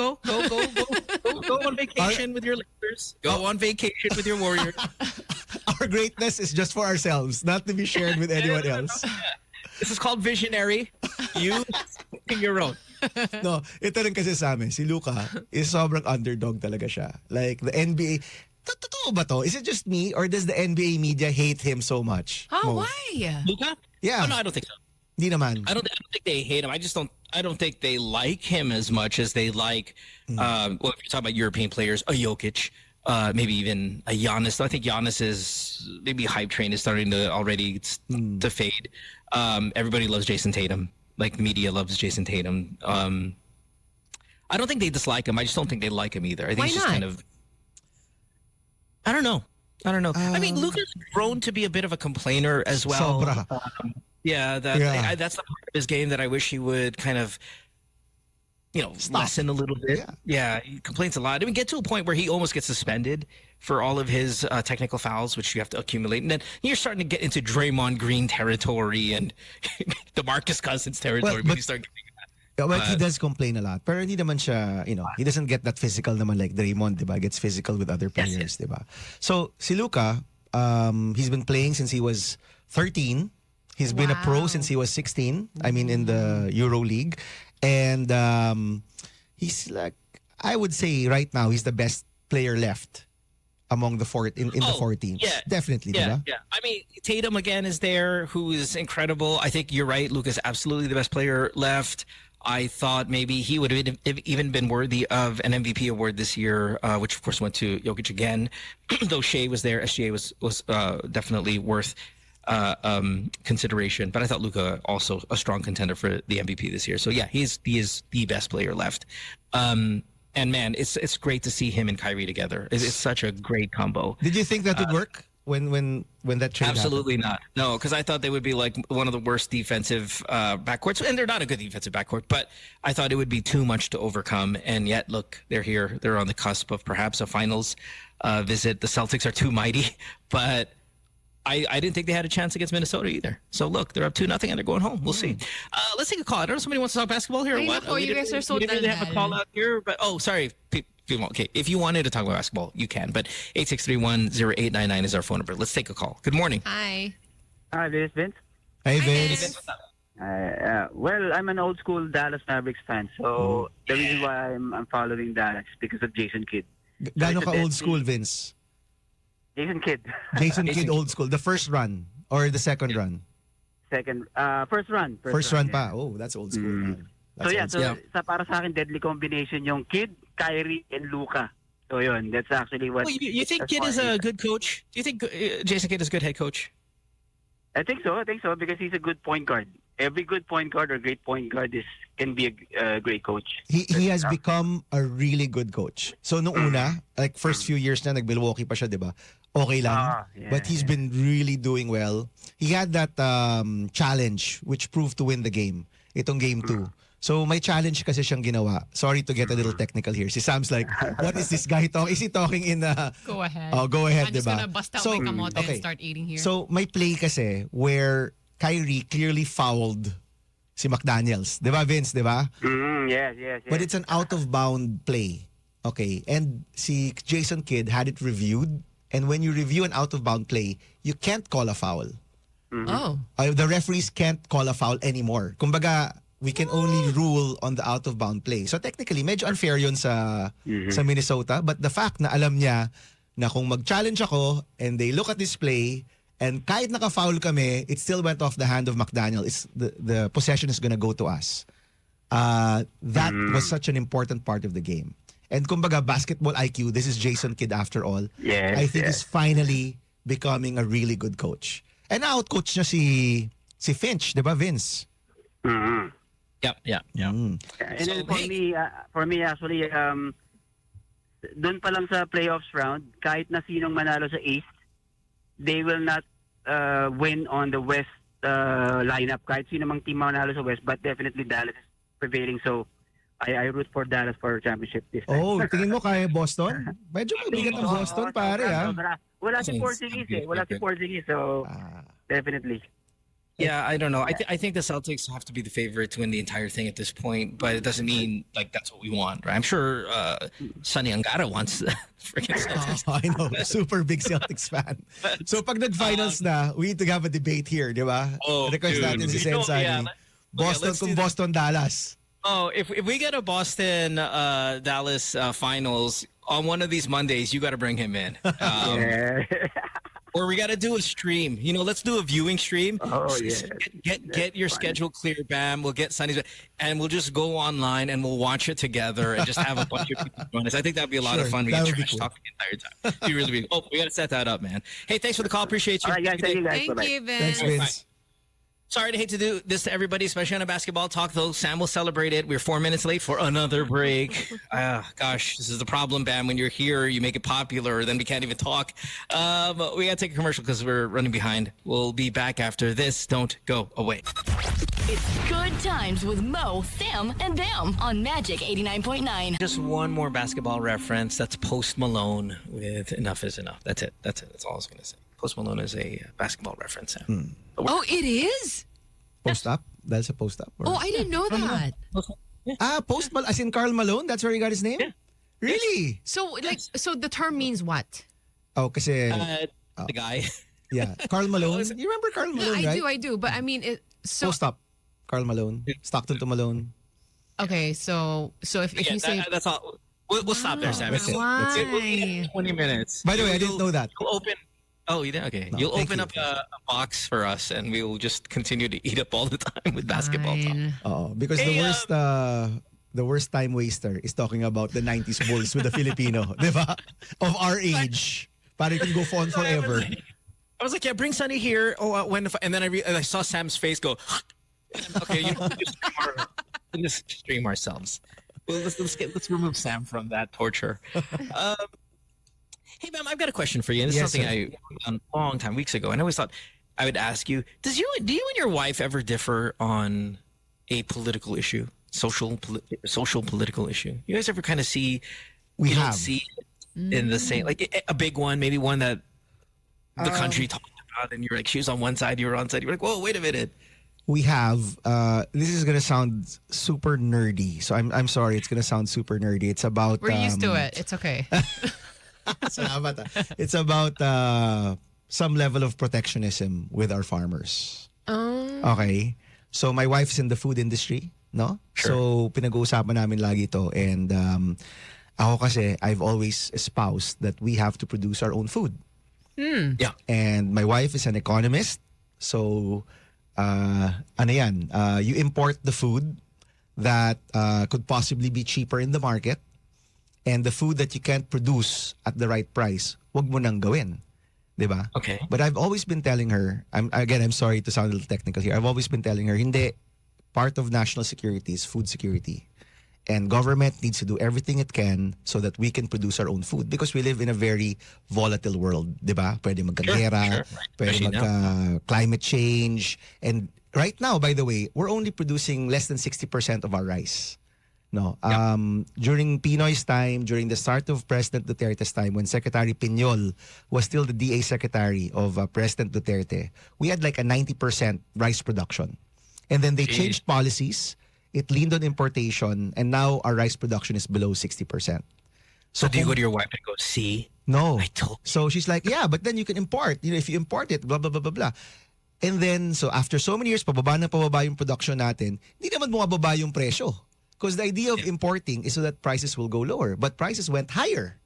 vacation with your Lakers. Go on vacation with your Warriors. Our greatness is just for ourselves, not to be shared with anyone else. This is called visionary. You in your own. No, ito rin kasi sa amin, si Luka is sobrang underdog talaga siya. Like the NBA, totoo ba to? Is it just me or does the NBA media hate him so much? Oh, Mo? why? Luka? Yeah. Oh, no, I don't think so. Hindi naman. I don't think they hate him. I don't think they like him as much as they like. Well, if you're talking about European players, a Jokic, maybe even a Giannis. I think Giannis is maybe hype train is starting to already to fade. Everybody loves Jason Tatum. Like the media loves Jason Tatum. I don't think they dislike him. I just don't think they like him either. I think Why he's just not? kind of. I don't know. I mean, Luca's grown to be a bit of a complainer as well. Sobra. Yeah, that's the part of his game that I wish he would kind of, lessen a little bit. Yeah, he complains a lot. I mean, get to a point where he almost gets suspended for all of his technical fouls, which you have to accumulate. And then you're starting to get into Draymond Green territory and DeMarcus Cousins territory. But you start getting Well, he does complain a lot. Pero hindi naman siya, he doesn't get that physical naman like Draymond, diba? Gets physical with other players, diba? So, si Luka, he's been playing since he was 13. He's been a pro since he was 16. I mean, in the Euro League. And he's like, I would say right now, he's the best player left among the the 14. Yeah. Definitely, Yeah, diba? yeah. I mean, Tatum again is there, who is incredible. I think you're right. Luka's absolutely the best player left. I thought maybe he would have even been worthy of an MVP award this year, which of course went to Jokic again. Though Shea was there, SGA was definitely worth consideration. But I thought Luka also a strong contender for the MVP this year. So yeah, he is the best player left. And man, it's great to see him and Kyrie together. It's such a great combo. Did you think that would work when that trade Absolutely happened? not. No, because I thought they would be like one of the worst defensive backcourts, and they're not a good defensive backcourt. But I thought it would be too much to overcome, and yet look, they're here. They're on the cusp of perhaps a finals visit. The Celtics are too mighty, but I didn't think they had a chance against Minnesota either. So look, they're up 2-0 and they're going home. We'll see. Let's take a call. I don't know if somebody wants to talk basketball here or Ay, what. nako, you guys are so we didn't really have a daldal. call out here, but sorry. Okay, if you wanted to talk about basketball, you can. But 863-10899 is our phone number. Let's take a call. Good morning. Hi. Hi, this is Vince. Hey, Hi, Vince. Vince. Well, I'm an old school Dallas Mavericks fan, so the reason why I'm following Dallas is because of Jason Kidd. Gano'n ka old school, Vince? Jason Kidd. Jason Kidd old school. The first run or the second run? First run. First run yeah. pa. Oh, that's old school. Man. So That's yeah, old so para sa akin, deadly combination yung Kidd, Kyrie, and Luka. So yun, that's actually what... Well, you think that's Kidd why is a good coach? Do you think Jason Kidd is a good head coach? I think so, because he's a good point guard. Every good point guard or great point guard can be a great coach. He has become a really good coach. So noong una, like first few years na nag-Milwaukee pa siya, 'di ba? Okay lang. Yeah, But he's been really doing well. He had that challenge which proved to win the game. Itong game 2. So may challenge kasi siyang ginawa. Sorry to get a little technical here. Si Sam's like, what is this guy talking? Is he talking in Go ahead. Oh, go ahead, I'm just diba? gonna bust out So, my kamote okay. and start eating here. So may play kasi where Kyrie clearly fouled si McDaniels. 'Di ba, Vince, 'di ba? Yes. But it's an out-of-bound play. Okay. And si Jason Kidd had it reviewed. And when you review an out-of-bound play, you can't call a foul. Oh. The referees can't call a foul anymore. Kumbaga, we can only rule on the out-of-bound play. So technically, medyo unfair yun sa Minnesota. But the fact na alam niya na kung mag-challenge ako and they look at this play and kahit naka-foul kami, it still went off the hand of McDaniel. The possession is gonna go to us. That was such an important part of the game. And kumbaga, basketball IQ, this is Jason Kidd after all. Yes, I think yes. he's finally becoming a really good coach. And out-coach niya si Finch, di ba, Vince? Yeah. Mm. And then for me actually, doon pa lang sa playoffs round, kahit na sinong manalo sa East, they will not win on the West lineup. Kahit sino mang team manalo sa West, but definitely Dallas is prevailing. So I root for Dallas for championship this time. Oh, tingin mo kaya Boston? Medyo mabigat ang Boston, pare, ah. Wala si Porzingis Wala si Porzingis. So definitely. Yeah, I don't know. I think the Celtics have to be the favorite to win the entire thing at this point, but it doesn't mean like that's what we want, right? I'm sure Sonny Angara wants the freaking Celtics. Oh, I know. Super big Celtics fan. So pag nag-finals na, we need to have a debate here, di ba? Oh, Request dude. natin si You know, Sensei. yeah, Boston let's do kung that. Boston, Dallas. Oh, if we get a Boston Dallas finals on one of these Mondays, you got to bring him in. Or we got to do a stream. Let's do a viewing stream. Oh, yeah. Get your schedule clear, Bam. We'll get Sunny's, and we'll just go online and we'll watch it together and just have a bunch of people join us. I think that'd be a lot of Sure, fun. We that can would be trash cool. talk the entire time. It'd be really big. Oh, we got to set that up, man. Hey, thanks for the call. Appreciate you. All right, guys. Thank you, guys. Thank Bye-bye. you, Vince. Thanks, Vince. Sorry to hate to do this to everybody, especially on a basketball talk, though. Sam will celebrate it. We're 4 minutes late for another break. Gosh, this is the problem, Bam. When you're here, you make it popular, then we can't even talk. We got to take a commercial because we're running behind. We'll be back after this. Don't go away. It's Good Times with Mo, Sam, and them on Magic 89.9. Just one more basketball reference. That's Post Malone with Enough is Enough. That's it. That's all I was going to say. Post Malone is a basketball reference, Sam. Oh, it is? Post up? That's a post up. Oh, I didn't know that. Post Malone, as in Carl Malone? That's where he got his name? Yeah. Really? So, so the term means what? Oh, kasi... The guy. Yeah. Carl Malone. You remember Carl Malone, right? I do. But I mean, so... Post up. Carl Malone. Stockton to Malone. Okay, so if you say... That's all. We'll stop there, Sam. It's Why? 20 minutes. By the way, I didn't know that. You'll open... Oh, you did? Okay. No, You'll thank open you. up a box for us, and we will just continue to eat up all the time with basketball talk. Oh, because Hey, the worst time waster is talking about the 90s Bulls with the Filipino, di ba? Of our age. Para it can go on forever. I was like, yeah, bring Sunny here. And then I saw Sam's face go. Okay, we'll just stream ourselves. Well, let's remove Sam from that torture. Hey, ma'am, I've got a question for you. And this is something I done a long time, weeks ago. And I always thought I would ask you, do you and your wife ever differ on a political issue, social political issue? You guys ever kind of see, We don't have. see it in the same, like a big one, maybe one that the country talked about, and you're like, she was on one side, you were on side. You're like, whoa, wait a minute. We have. This is gonna sound super nerdy, so I'm sorry. It's gonna sound super nerdy. It's about. We're used to it. It's okay. Salamat. It's about some level of protectionism with our farmers. Okay. So my wife's in the food industry, no? Sure. So pinag-uusapan namin lagi to, and ako kasi I've always espoused that we have to produce our own food. Yeah. And my wife is an economist, so ano yan? You import the food that could possibly be cheaper in the market. And the food that you can't produce at the right price, wag mo nang gawin. Diba? Okay. But I've always been telling her, I'm sorry to sound a little technical here. I've always been telling her, hindi, part of national security is food security. And government needs to do everything it can so that we can produce our own food. Because we live in a very volatile world, diba? Pwede magkagera, pwede climate change. And right now, by the way, we're only producing less than 60% of our rice. No. During Pinoy's time, during the start of President Duterte's time, when Secretary Piñol was still the DA Secretary of President Duterte, we had like a 90% rice production. And then they changed policies. It leaned on importation, and now our rice production is below 60%. So do you go to your wife and go, see? No. I told you. So she's like, yeah, but then you can import. You know, if you import it, blah, blah, blah, blah, blah. And then, so after so many years, pababa yung production natin, hindi naman bumababa yung presyo. Because the idea of importing is so that prices will go lower. But prices went higher.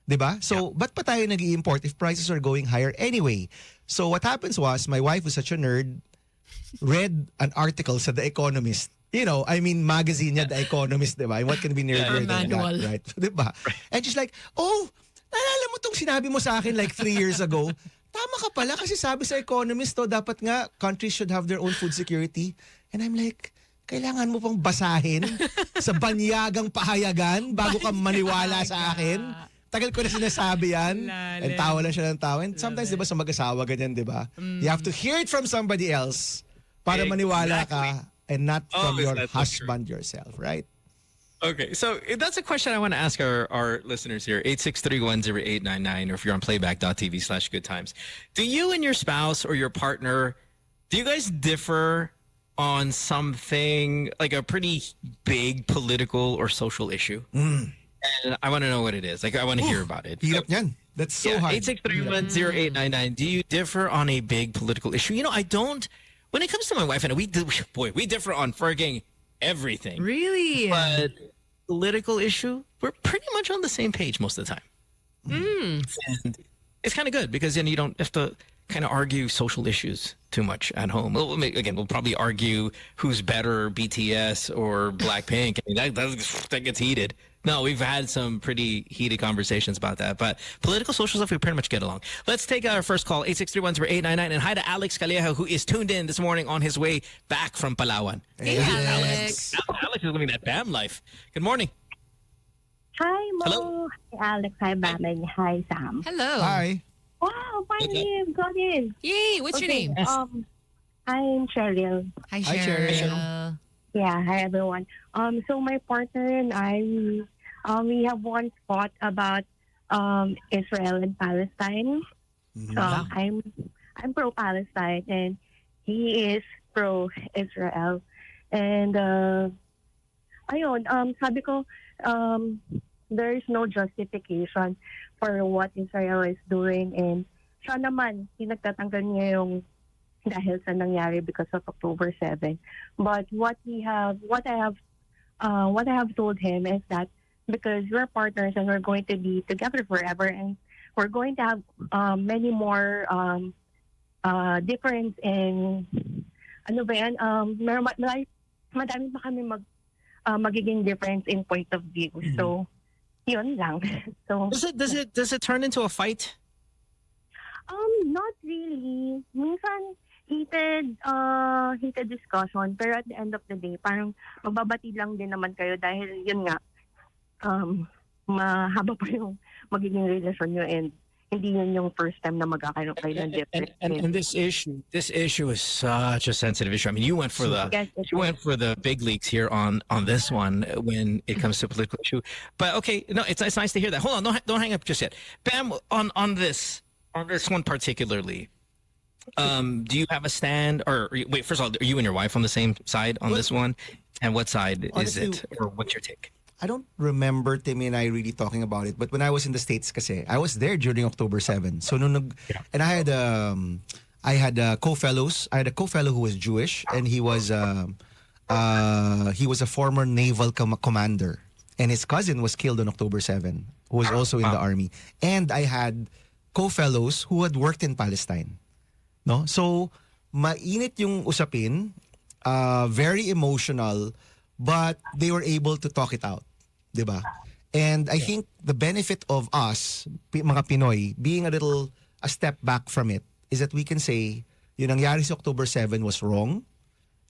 Diba? So, ba't pa tayo nag-i-import if prices are going higher anyway? So, what happens was, my wife was such a nerd, read an article sa The Economist. You know, I mean, magazine niya, The Economist, diba? And what can be nerdier than that, right? Diba? And she's like, oh, naalala mo tong sinabi mo sa akin like 3 years ago? Tama ka pala kasi sabi sa Economist to, dapat nga countries should have their own food security. And I'm like, kailangan mo pang basahin sa banyagang pahayagan bago ka maniwala sa akin. Tagal ko na sinasabi yan. And tawa lang siya ng tawa. And sometimes, di ba, sa mag-asawa, ganyan, di ba? You have to hear it from somebody else para maniwala ka and not from your husband yourself, right? Okay, so that's a question I want to ask our listeners here. 863-10899, or if you're on playback.tv/goodtimes. Do you and your spouse or your partner, do you guys differ on something like a pretty big political or social issue? And I want to know what it is. Like, I want to hear about it. Hirap yan. That's so hard. 863-10899. Do you differ on a big political issue? You know, I don't. When it comes to my wife and I, we differ on frigging everything. Really? But political issue, we're pretty much on the same page most of the time. And it's kind of good because then you don't have to kind of argue social issues too much at home. We'll probably argue who's better, BTS or Blackpink. I mean, that gets heated. No, we've had some pretty heated conversations about that. But political, social stuff, we pretty much get along. Let's take our first call, 863-10899. And hi to Alex Calleja, who is tuned in this morning on his way back from Palawan. Hey, Alex. Alex is living that BAM life. Good morning. Hi, Mo. Hello. Hi, Alex. Hi, Baming. Hi, Sam. Hello. Hi. Wow, finally, Okay. I've got in. Yay, what's your name? I'm Cheryl. Hi, Hi, Cheryl. Cheryl. Yeah, hi, everyone. So my partner and I, we have once fought about Israel and Palestine. I'm pro-Palestine and he is pro-Israel. And ayun, sabi ko, there is no justification for what Israel is doing, and siya naman, pinagtatanggal niya yung dahil sa nangyari because of October 7. But what I have told him is that because we're partners and we're going to be together forever, and we're going to have many more difference in ano ba yan, madami pa kami magiging difference in point of view. So yun lang. So Does it turn into a fight? not really. Minsan heated discussion, pero at the end of the day parang magbabati lang din naman kayo dahil yun nga mahaba pa yung magiging relasyon nyo, and hindi yun yung first time na magkakaroon kayo ng difference. And this issue is such a sensitive issue. I mean, you went for the big leagues here on this one when it comes to political issue. But okay, no, it's nice to hear that. Hold on, don't hang up just yet. Bam, on this one particularly. Do you have a stand, or wait? First of all, are you and your wife on the same side on this one? And what side Honestly, is it, or what's your take? I don't remember Timmy and I really talking about it, but when I was in the States kasi, I was there during October 7. So and I had co-fellows. I had a co-fellow who was Jewish, and he was a former naval commander, and his cousin was killed on October 7, who was also in the army. And I had co-fellows who had worked in Palestine. No? So mainit yung usapin, very emotional, but they were able to talk it out, diba? And I think the benefit of us, mga Pinoy, being a step back from it, is that we can say, yung nangyari sa October 7 was wrong,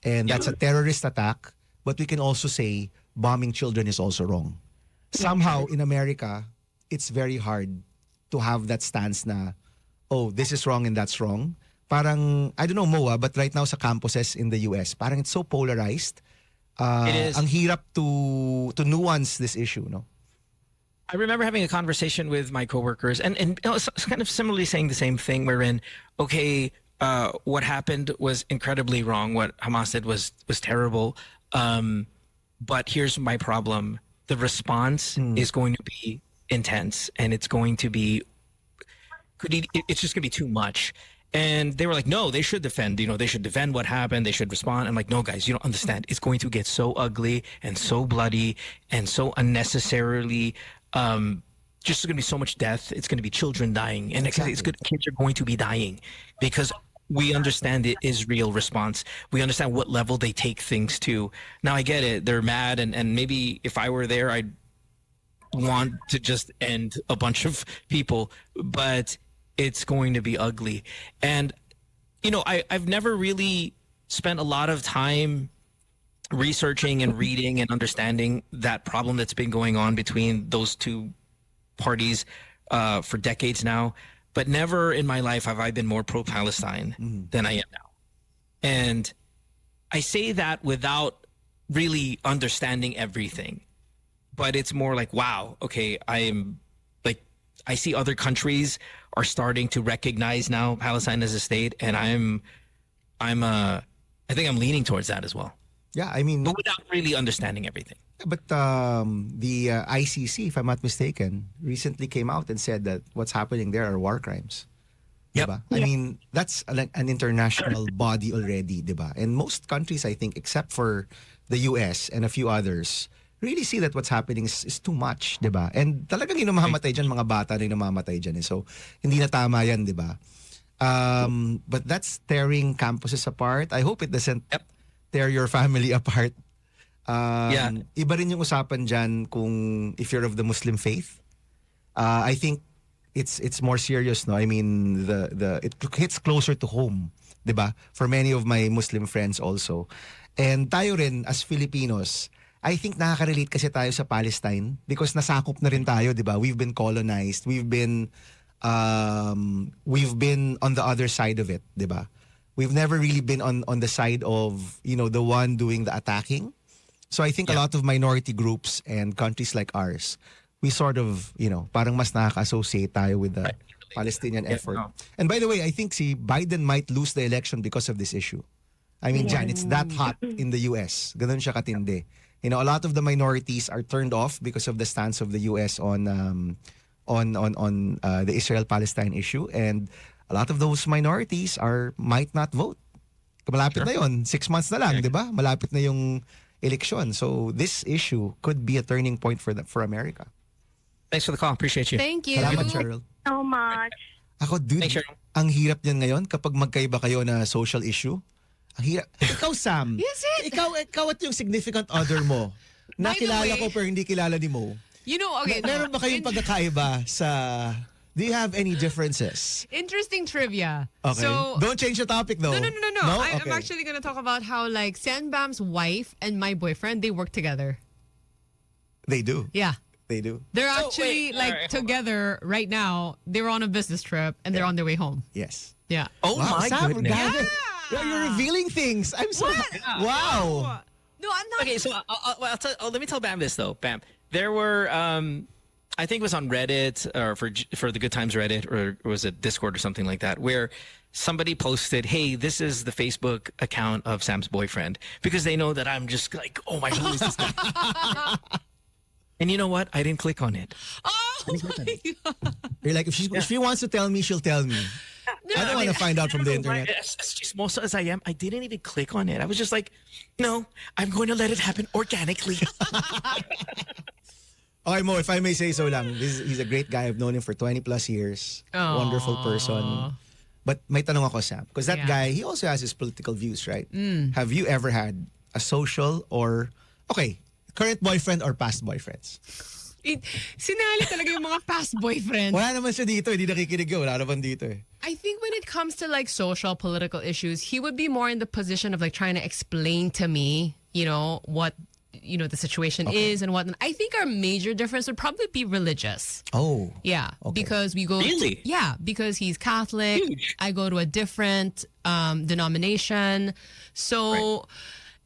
and that's a terrorist attack, but we can also say, bombing children is also wrong. Somehow, in America, it's very hard to have that stance na, oh, this is wrong and that's wrong. Parang, I don't know, Moa, but right now sa campuses in the US, parang it's so polarized. It is. Ang hirap to nuance this issue, no? I remember having a conversation with my coworkers, and it's kind of similarly saying the same thing, wherein, okay, what happened was incredibly wrong. What Hamas did was terrible. But here's my problem: the response is going to be intense, and it's going to be, it's just going to be too much. And they were like, no, they should defend. They should defend what happened. They should respond. I'm like, no, guys, you don't understand. It's going to get so ugly and so bloody and so unnecessarily. Just going to be so much death. It's going to be children dying, and Exactly. it's good. Kids are going to be dying because we understand the Israel response. We understand what level they take things to. Now I get it. They're mad, and maybe if I were there, I'd want to just end a bunch of people, but it's going to be ugly. And, I've never really spent a lot of time researching and reading and understanding that problem that's been going on between those two parties for decades now. But never in my life have I been more pro-Palestine than I am now. And I say that without really understanding everything. But it's more like, wow, okay, I see other countries are starting to recognize now Palestine as a state, and I think I'm leaning towards that as well. Yeah, I mean, But without really understanding everything. but the ICC, if I'm not mistaken, recently came out and said that what's happening there are war crimes. Yep. Diba? I mean, that's like an international body already, diba? And most countries, I think, except for the US and a few others, really see that what's happening is too much, diba? And talagang yung namamatay dyan, mga bata rin namamatay dyan. So, hindi na tama yan, diba? But that's tearing campuses apart. I hope it doesn't tear your family apart. Yeah. Iba rin yung usapan dyan kung if you're of the Muslim faith. I think it's more serious, no? I mean, it hits closer to home, 'di ba? For many of my Muslim friends also. And tayo rin as Filipinos, I think nakaka-relate kasi tayo sa Palestine because nasakop na rin tayo, 'di ba? We've been colonized. We've been on the other side of it, 'di ba? We've never really been on the side of, the one doing the attacking. So I think a lot of minority groups and countries like ours, we sort of, parang mas nakaka-associate tayo with the Palestinian effort. No. And by the way, I think si Biden might lose the election because of this issue. I mean, Jan, it's that hot in the US. Ganun siya katindi. A lot of the minorities are turned off because of the stance of the US on the Israel-Palestine issue, and a lot of those minorities might not vote. Malapit na yon, 6 months na lang, di ba? Malapit na yung election. So this issue could be a turning point for America. Thanks for the call. Appreciate you. Thank you. Salamat, Cheryl. So much. Ako, dude, Thanks, Cheryl. ang hirap niyan ngayon kapag magkaiba kayo na social issue. Ang hirap. Ikaw, Sam. Is it? Ikaw at yung significant other mo. By the Nakilala way- ko pero hindi kilala ni Mo. Okay. Meron ba kayong pagkakaiba sa... Do you have any differences? Interesting trivia. Okay. So, Don't change the topic though. No. I'm Okay. actually going to talk about how like Sanbam's wife and my boyfriend, they work together. They do. Yeah. They do. They're actually wait, like alright, together right now. They were on a business trip and they're on their way home. Yes. Yeah. Oh Wow, my Sam, goodness. grabe. You're revealing things. I'm so... Wow. No, I'm not. Okay, so let me tell Bam this though. Bam, there were I think it was on Reddit or for the Good Times Reddit, or was it Discord or something like that, where somebody posted, "Hey, this is the Facebook account of Sam's boyfriend," because they know that I'm just like, "Oh my God, who is this guy?" And you know what? I didn't click on it. Oh my God. You're like, if she wants to tell me, she'll tell me. I don't want to find out from the internet. As chismoso as I am, I didn't even click on it. I was just like, "No, I'm going to let it happen organically." Okay, Mo, if I may say so lang, he's a great guy. I've known him for 20 plus years. Wonderful person. But may tanong ako, Sam. Because that Yeah. guy, he also has his political views, right? Have you ever had a social or, current boyfriend or past boyfriends? Sinali talaga yung mga past boyfriends. Wala naman siya dito. Hindi nakikinig yun. Wala naman dito eh. I think when it comes to like social political issues, he would be more in the position of like trying to explain to me, what the situation is and whatnot. I think our major difference would probably be religious. Oh. Yeah, Okay. because we go. Really? Yeah, because he's Catholic. Huge. I go to a different denomination. So,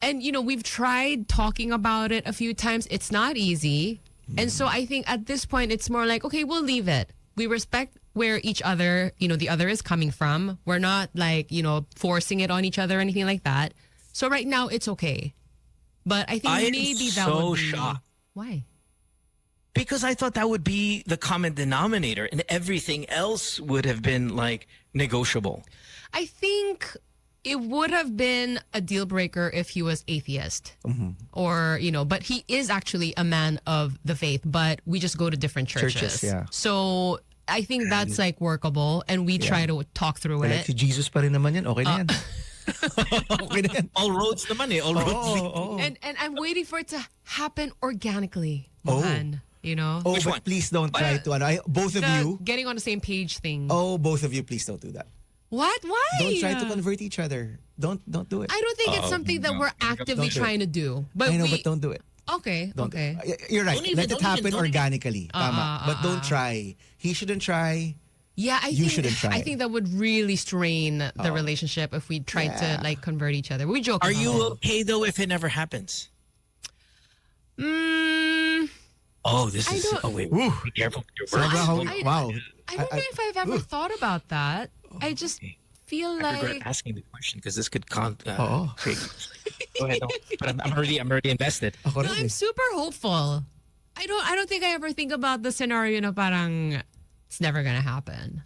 and we've tried talking about it a few times. It's not easy, and so I think at this point it's more like, okay, we'll leave it. We respect where each other, the other is coming from. We're not like forcing it on each other or anything like that. So right now it's okay. But I think I am maybe that so would be... shocked. Why? Because I thought that would be the common denominator, and everything else would have been like negotiable. I think it would have been a deal breaker if he was atheist. Or, but he is actually a man of the faith, but we just go to different churches. Yeah. So I think that's like workable, and we try to talk through Like it. si Jesus pa rin naman yan. Okay na yan. Okay na yan. All roads naman eh. All roads. And I'm waiting for it to happen organically, Oh. man. Oh, Which but one? please don't try to, both of The you, getting on the same page thing. both of you, please don't do that. What? Why? Don't try to convert each other. Don't do it. I don't think it's something that we're actively Don't do it. trying to do. But I know, we, but don't do it. Okay, Don't. okay. You're right. Don't even- Let it don't happen even- organically. Tama. But don't try. He shouldn't try. Yeah, You shouldn't try. I think that would really strain the relationship if we tried to like convert each other. We joke. Are about you it. okay though if it never happens? Mm, Oh, this I is. don't- Oh wait, be careful with your Sobra words. ako- wow. I don't know if I've ever thought about that. I just feel I regret like asking the question because this could Oo. create. Go ahead, no. But I'm already invested. Ako no, rin I'm eh. super hopeful. I don't think I ever think about the scenario na parang it's never gonna happen.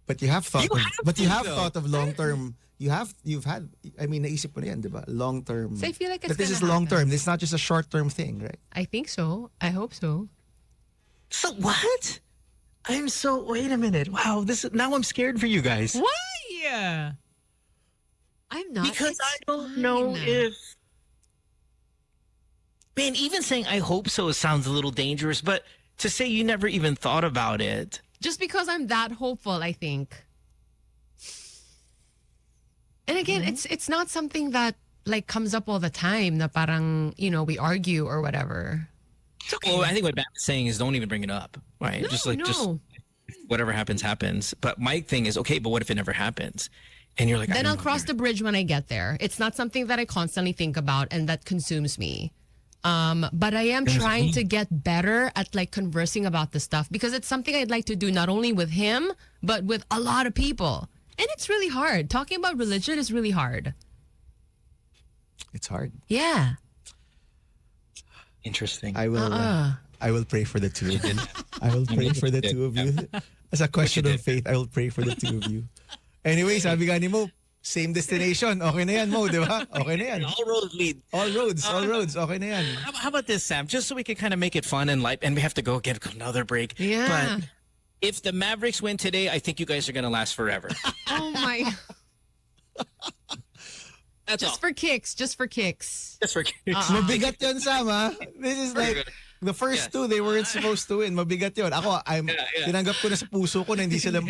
But you have thought. You of, have but you to, have though. thought of long term. You've had. I mean, naisip mo na yan, di ba? Long term. So I feel like it's But this is gonna long term. happen. This is not just a short term thing, right? I think so. I hope so. So what? I'm so. Wait a minute. Wow. Now I'm scared for you guys Why? I'm not. because It's I don't know fine. if Man, even saying I hope so sounds a little dangerous, but to say you never even thought about it. Just because I'm that hopeful, I think. And again, it's not something that like comes up all the time na parang, we argue or whatever. Well, I think what Bam is saying is don't even bring it up, right? No, just no. whatever happens, happens. But my thing is, okay, but what if it never happens? And you're like, Then I'll cross the bridge when I get there. It's not something that I constantly think about and that consumes me. But I am trying to get better at like conversing about this stuff because it's something I'd like to do not only with him, but with a lot of people. And it's really hard. Talking about religion is really hard. It's hard. Yeah. Interesting. I will pray for the two of you. I will pray for the two of you. As a question of faith, I will pray for the two of you. Anyway, sabi nga ni Mo, same destination. Okay na yan, Mo, di ba? Okay na yan. All roads lead. All roads. Okay na yan. How about this, Sam? Just so we can kind of make it fun and light, and we have to go get another break. Yeah. But if the Mavericks win today, I think you guys are going to last forever. Oh my. That's Just all. for kicks. Just for kicks. Mabigat yun, Sam, ha? This is like, the first two, they weren't supposed to win. Mabigat yun. Ako, tinanggap ko na sa puso ko na hindi sila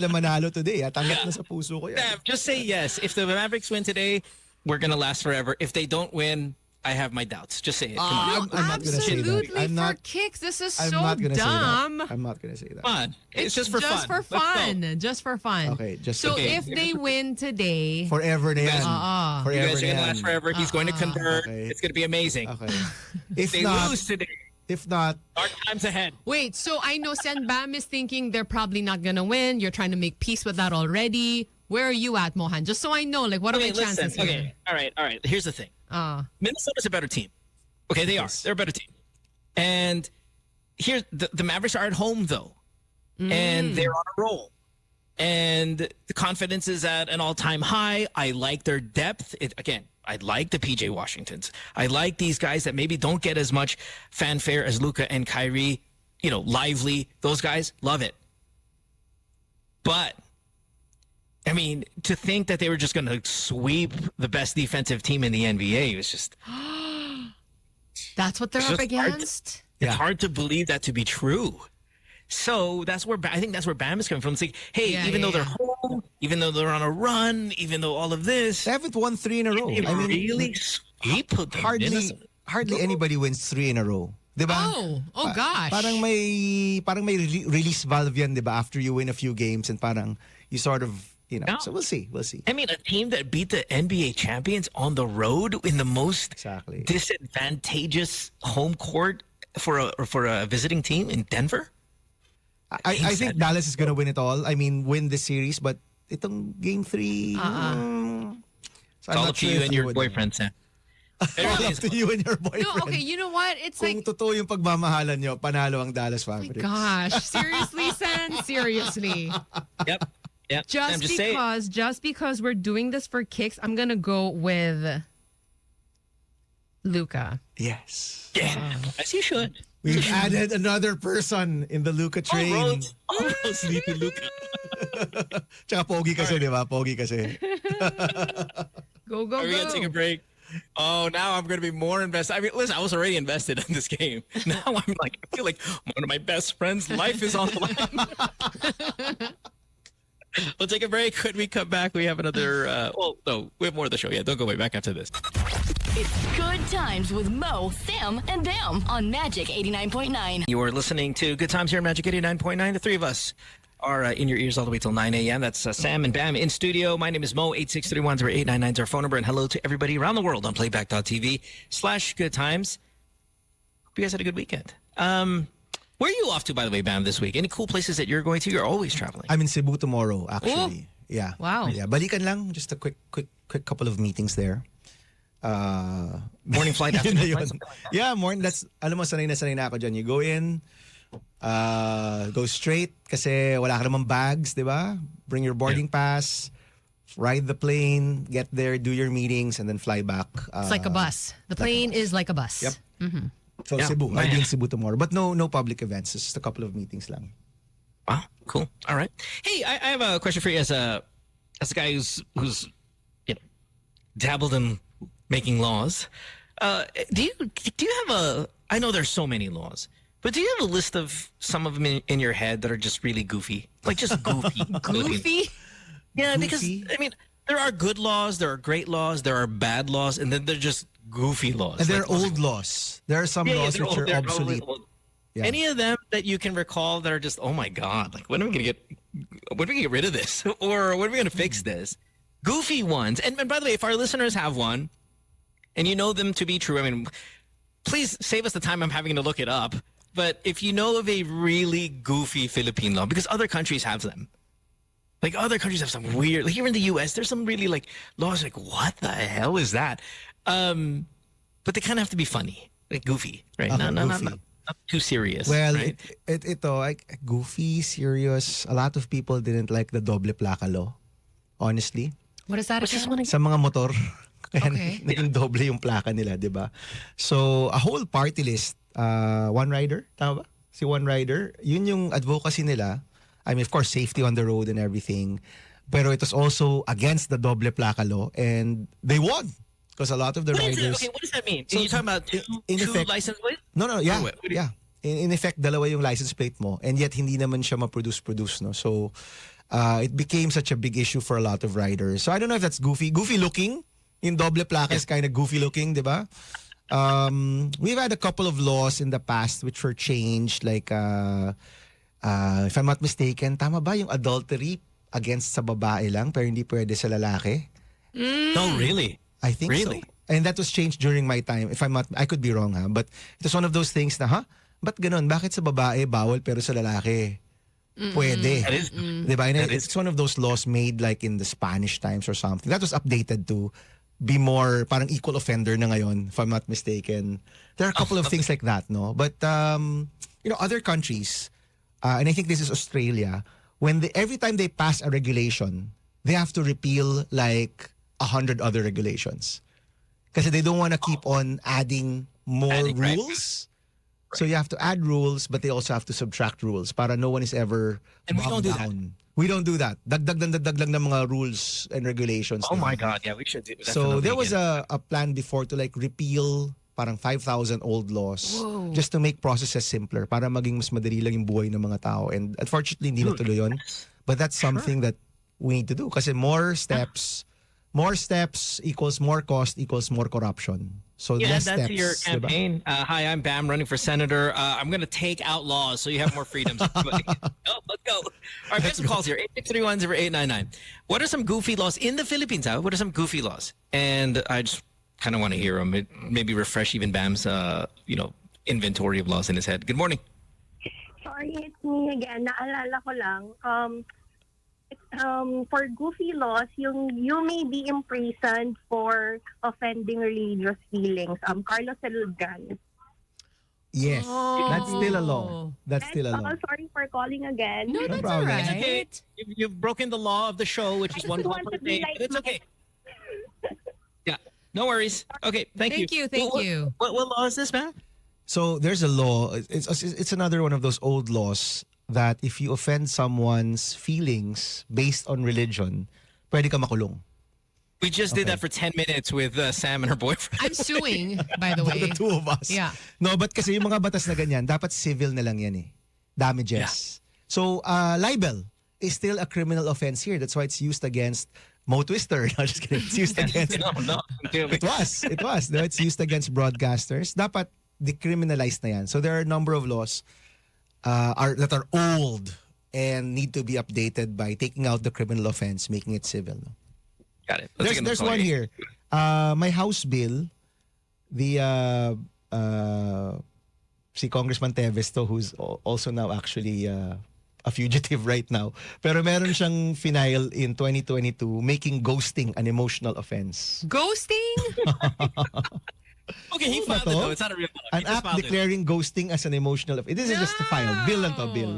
manalo today. Tanggap na sa puso ko yan. Sam, just say yes. If the Mavericks win today, we're going to last forever. If they don't win, I have my doubts. Just say it. Come on. I'm not gonna say that. Absolutely I'm not, for kicks. This is I'm so not gonna dumb. say that. I'm not gonna say that. Come on. It's just for just fun. For fun. Just for fun. Okay, just so okay. if they win today, Forever na yan. You Forever guys are na going to yan. last forever. He's going to convert. Okay. It's going to be amazing. Okay. If they lose today, If not, dark times ahead. wait. So I know Sen Bam is thinking they're probably not gonna win. You're trying to make peace with that already. Where are you at, Mohan? Just so I know, like, what are my chances here? Okay. All right. Here's the thing. Minnesota's a better team. Okay, they are. They're a better team. And here's the Mavericks are at home though, and they're on a roll. And the confidence is at an all-time high. I like their depth. I like the PJ Washingtons. I like these guys that maybe don't get as much fanfare as Luka and Kyrie. Lively. Those guys, love it. But, I mean, to think that they were just going to sweep the best defensive team in the NBA was just... That's what they're It's up just hard against? It's hard to believe that to be true. So I think that's where Bam is coming from. It's like, hey, even though they're home, even though they're on a run, even though all of this, they haven't won 3 in a row. I mean, really sweep hardly anybody wins 3 in a row. Diba? Oh gosh. Parang may release valve yan, diba? After you win a few games and parang you sort of, so we'll see. I mean, a team that beat the NBA champions on the road in the most disadvantageous home court for a visiting team in Denver. I think Dallas is gonna win it all. I mean, win this series, but itong game 3. So it's all up to you and your boyfriend, Sam. All up to you and your boyfriend. No, okay, you know what? It's Kung like... totoo yung pagmamahalan nyo, panalo ang Dallas Mavericks. Gosh, seriously, Sen? Seriously. Yep. Just because we're doing this for kicks, I'm gonna go with Luka. Yes. Yeah, as you should. We've added another person in the Luka train. All roads lead to Luka. Tsaka pogi kasi, di ba? Pogi kasi. Go. Are we going to take a break? Oh, now I'm going to be more invested. I mean, listen, I was already invested in this game. Now I'm like, I feel like one of my best friends' life is on the line. We'll take a break. When we come back, we have another... we have more of the show. Yeah, don't go way back after this. It's Good Times with Mo, Sam, and them on Magic 89.9. You are listening to Good Times here on Magic 89.9. The three of us are in your ears all the way till 9 a.m. That's Sam and Bam in studio. My name is Mo. 863-10899 is our phone number. And hello to everybody around the world on playback.tv/Good Times. Hope you guys had a good weekend. Where are you off to, by the way, Bam, this week? Any cool places that you're going to? You're always traveling. I'm in Cebu tomorrow, actually. Oh. Yeah. Wow. Yeah, balikan lang. Just a quick couple of meetings there. Morning flight, afternoon flight? Yeah, morning. That's, alam mo, sanay na ako dyan. You go in, go straight kasi wala ka namang bags, di ba? Bring your boarding pass, ride the plane, get there, do your meetings, and then fly back. It's like a bus. The plane is like a bus. Yep. Mm-hmm. So Cebu. I'll be in Cebu tomorrow. But no public events. It's just a couple of meetings lang. Wow, cool. All right. Hey, I have a question for you as a guy who's dabbled in making laws. Do you have a? I know there's so many laws, but do you have a list of some of them in your head that are just really goofy, like just goofy? Goofy? Yeah, Goofy? because I mean, there are good laws, there are great laws, there are bad laws, and then they're just goofy laws. And they're Like, old laws. There are some laws they're which are they're obsolete. old. Yeah. Any of them that you can recall that are just, oh my God, like when are we gonna get rid of this, or when are we gonna fix this? Goofy ones, and by the way, if our listeners have one, and you know them to be true, I mean, please save us the time I'm having to look it up. But if you know of a really goofy Philippine law, because other countries have them. Like other countries have some weird, like here in the US, there's some really like laws like, what the hell is that? But they kind of have to be funny, like goofy, right? Okay, Not goofy. too serious. Well, right? ito, like, goofy, serious. A lot of people didn't like the doble placa law, honestly. What is that again? Sa mga motor, kaya Okay. naging doble yung plaka nila, di ba? So, a whole party list, One Rider, tama ba? Si One Rider, yun yung advocacy nila. I mean, of course, safety on the road and everything. Pero it was also against the doble placa law, and they won. Because a lot of the What is it? riders... Okay, what does that mean? So, Are you talking about two effect- license plates? No, yeah, Or what? What do you- yeah. In effect, dalawa yung license plate mo, and yet hindi naman siya ma-produce, no? So, it became such a big issue for a lot of riders. So, I don't know if that's goofy. Goofy looking. Yung doble placa is kind of goofy looking, di ba? We've had a couple of laws in the past which were changed, like, if I'm not mistaken, tama ba yung adultery against sa babae lang, pero hindi pwede sa lalaki? No, really? I think Really? so. And that was changed during my time. If I'm not, I could be wrong, ha? But it was one of those things na, ba't ganun? Bakit sa babae bawal pero sa lalaki pwede? That is, Diba? And it's one of those laws made like in the Spanish times or something. That was updated to be more parang equal offender na ngayon, if I'm not mistaken. There are a couple of things like that, no? But, other countries, and I think this is Australia, every time they pass a regulation, they have to repeal like 100 other regulations. Kasi they don't want to keep on adding more Right. rules. So you have to add rules, but they also have to subtract rules para no one is ever And we don't bogged do that. down. We don't do that. Dagdag ng mga rules and regulations. oh na. my God, yeah, we should do So there was a a plan before to like repeal parang 5,000 old laws just to make processes simpler para maging mas madali lang yung buhay ng mga tao. And unfortunately, hindi natuloy yun. But that's something that we need to do kasi more steps equals more cost equals more corruption. So You less add that steps. to your diba? campaign. Hi, I'm Bam, running for senator. I'm going to take out laws so you have more freedoms. Let's go. All right, we have some calls here. 863-10899. What are some goofy laws in the Philippines? What are some goofy laws? And I just kind of want to hear them. Maybe refresh even Bam's, inventory of laws in his head. Good morning. Sorry, it's me again. Naalala ko lang, for goofy laws, you may be imprisoned for offending religious feelings. Carlos Saludgan. Yes. That's still a law. That's still a law. Sorry for calling again. No, that's problem. all It's right. You've broken the law of the show, which is I one just call want per to be day, like but it's okay. Yeah, no worries. Okay, thank you. Thank you. What law is this, man? So there's a law. It's another one of those old laws that if you offend someone's feelings based on religion, pwede ka makulong. We just did that for 10 minutes with Sam and her boyfriend. I'm suing, by the way. The two of us. Yeah. No, but kasi yung mga batas na ganyan, dapat civil na lang yan eh. Damages. So, libel is still a criminal offense here. That's why it's used against Mo Twister. No, just kidding. It's used against... no. It was. No, it's used against broadcasters. Dapat decriminalized na yan. So there are a number of laws that are old and need to be updated by taking out the criminal offense, making it civil. No? Got it. Let's There's call one here. My House bill, the si Congressman Teves to, who's also now actually a fugitive right now. Pero meron siyang final in 2022 making ghosting an emotional offense. Ghosting? Okay, he filed it though. It's not a real law. An act declaring ghosting as an emotional offense. This is just a file. Bill lang to, bill.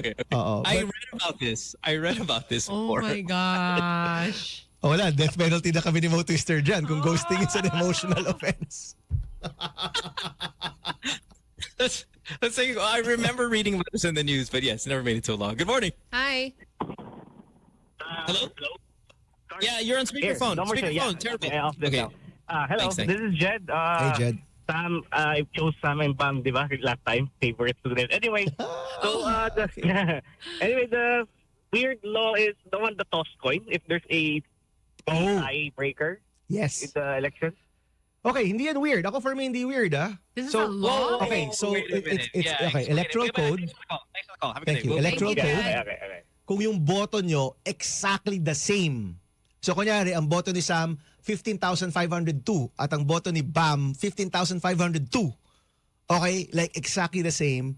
Okay. Oo, I but- read about this Oh before. my gosh. Oh, wala, death penalty na kami ni Mo Twister dyan kung ghosting is an emotional offense. Let's say I remember reading about this in the news, but yes, never made it so long. Good morning. Hi. Hello? Yeah, you're on speakerphone. no more show, yeah. Speakerphone. Terrible. Okay, off this Okay. now. Hello, Thanks. this is Jed. Hey, Jed. Sam, I chose Sam and Bam, di ba? Last time, favorite student. Anyway, anyway, the weird law is the one the toss coin. If there's a tiebreaker Yes. in the election. Okay, hindi yan weird. Ako for me, hindi weird, ah. This is So, a law? okay, so Wait a minute. it's Yeah, okay. Electoral code. Thanks for the call. Have a good Thank day. you. We'll- Electoral Thank you, code. Jed. Okay. Kung yung boto nyo exactly the same. So kunyari, ang boto ni Sam 15,502 at ang boto ni Bam 15,502. Okay, like exactly the same,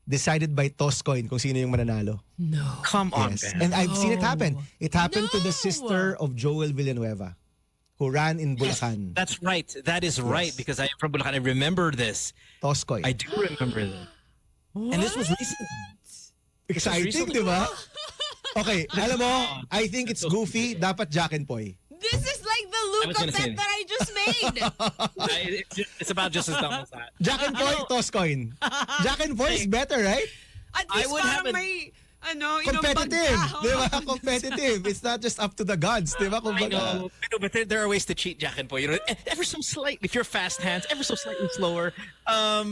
decided by toss coin kung sino yung mananalo. No. Come on, Yes. man. And I've seen it happen. It happened to the No. sister of Joel Villanueva who ran in Bulacan. That's right. That is right because I am from Bulacan. I remember this. Toss coin. I do remember that. And this was recent. Exciting, recently. di ba? Okay, alam mo, I think it's goofy. Dapat Jack and Poy. This is like the I was Luca gonna say bet that I just made. It's about just as dumb as that. Jack and Poy, toss coin. Jack and Poy is better, right? At I least would have parang a- may, inom Competitive. bag ka. Di ba? Competitive. It's not just up to the gods. Di ba? I know, but there are ways to cheat Jack and Boy. You know, ever so slightly. If you're fast hands, ever so slightly slower. Oh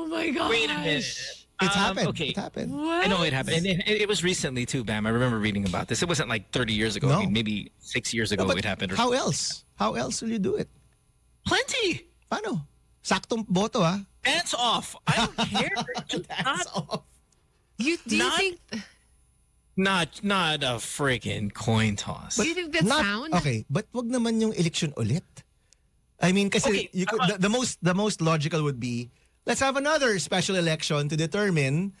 my gosh. Wait a minute. It's happened. Okay. It happened. What? I know it happened. And it was recently too, Bam. I remember reading about this. It wasn't like 30 years ago. No. I mean, maybe 6 years ago But it happened. Or how else? How else will you do it? Plenty. Paano? Saktong boto, ah. Dance off. I don't care. Just That's not, off. Do you Not- think not a freaking coin toss. do you think that's sound? Okay, but wag naman yung election ulit. I mean, kasi Okay, you could, the most logical would be, let's have another special election to determine.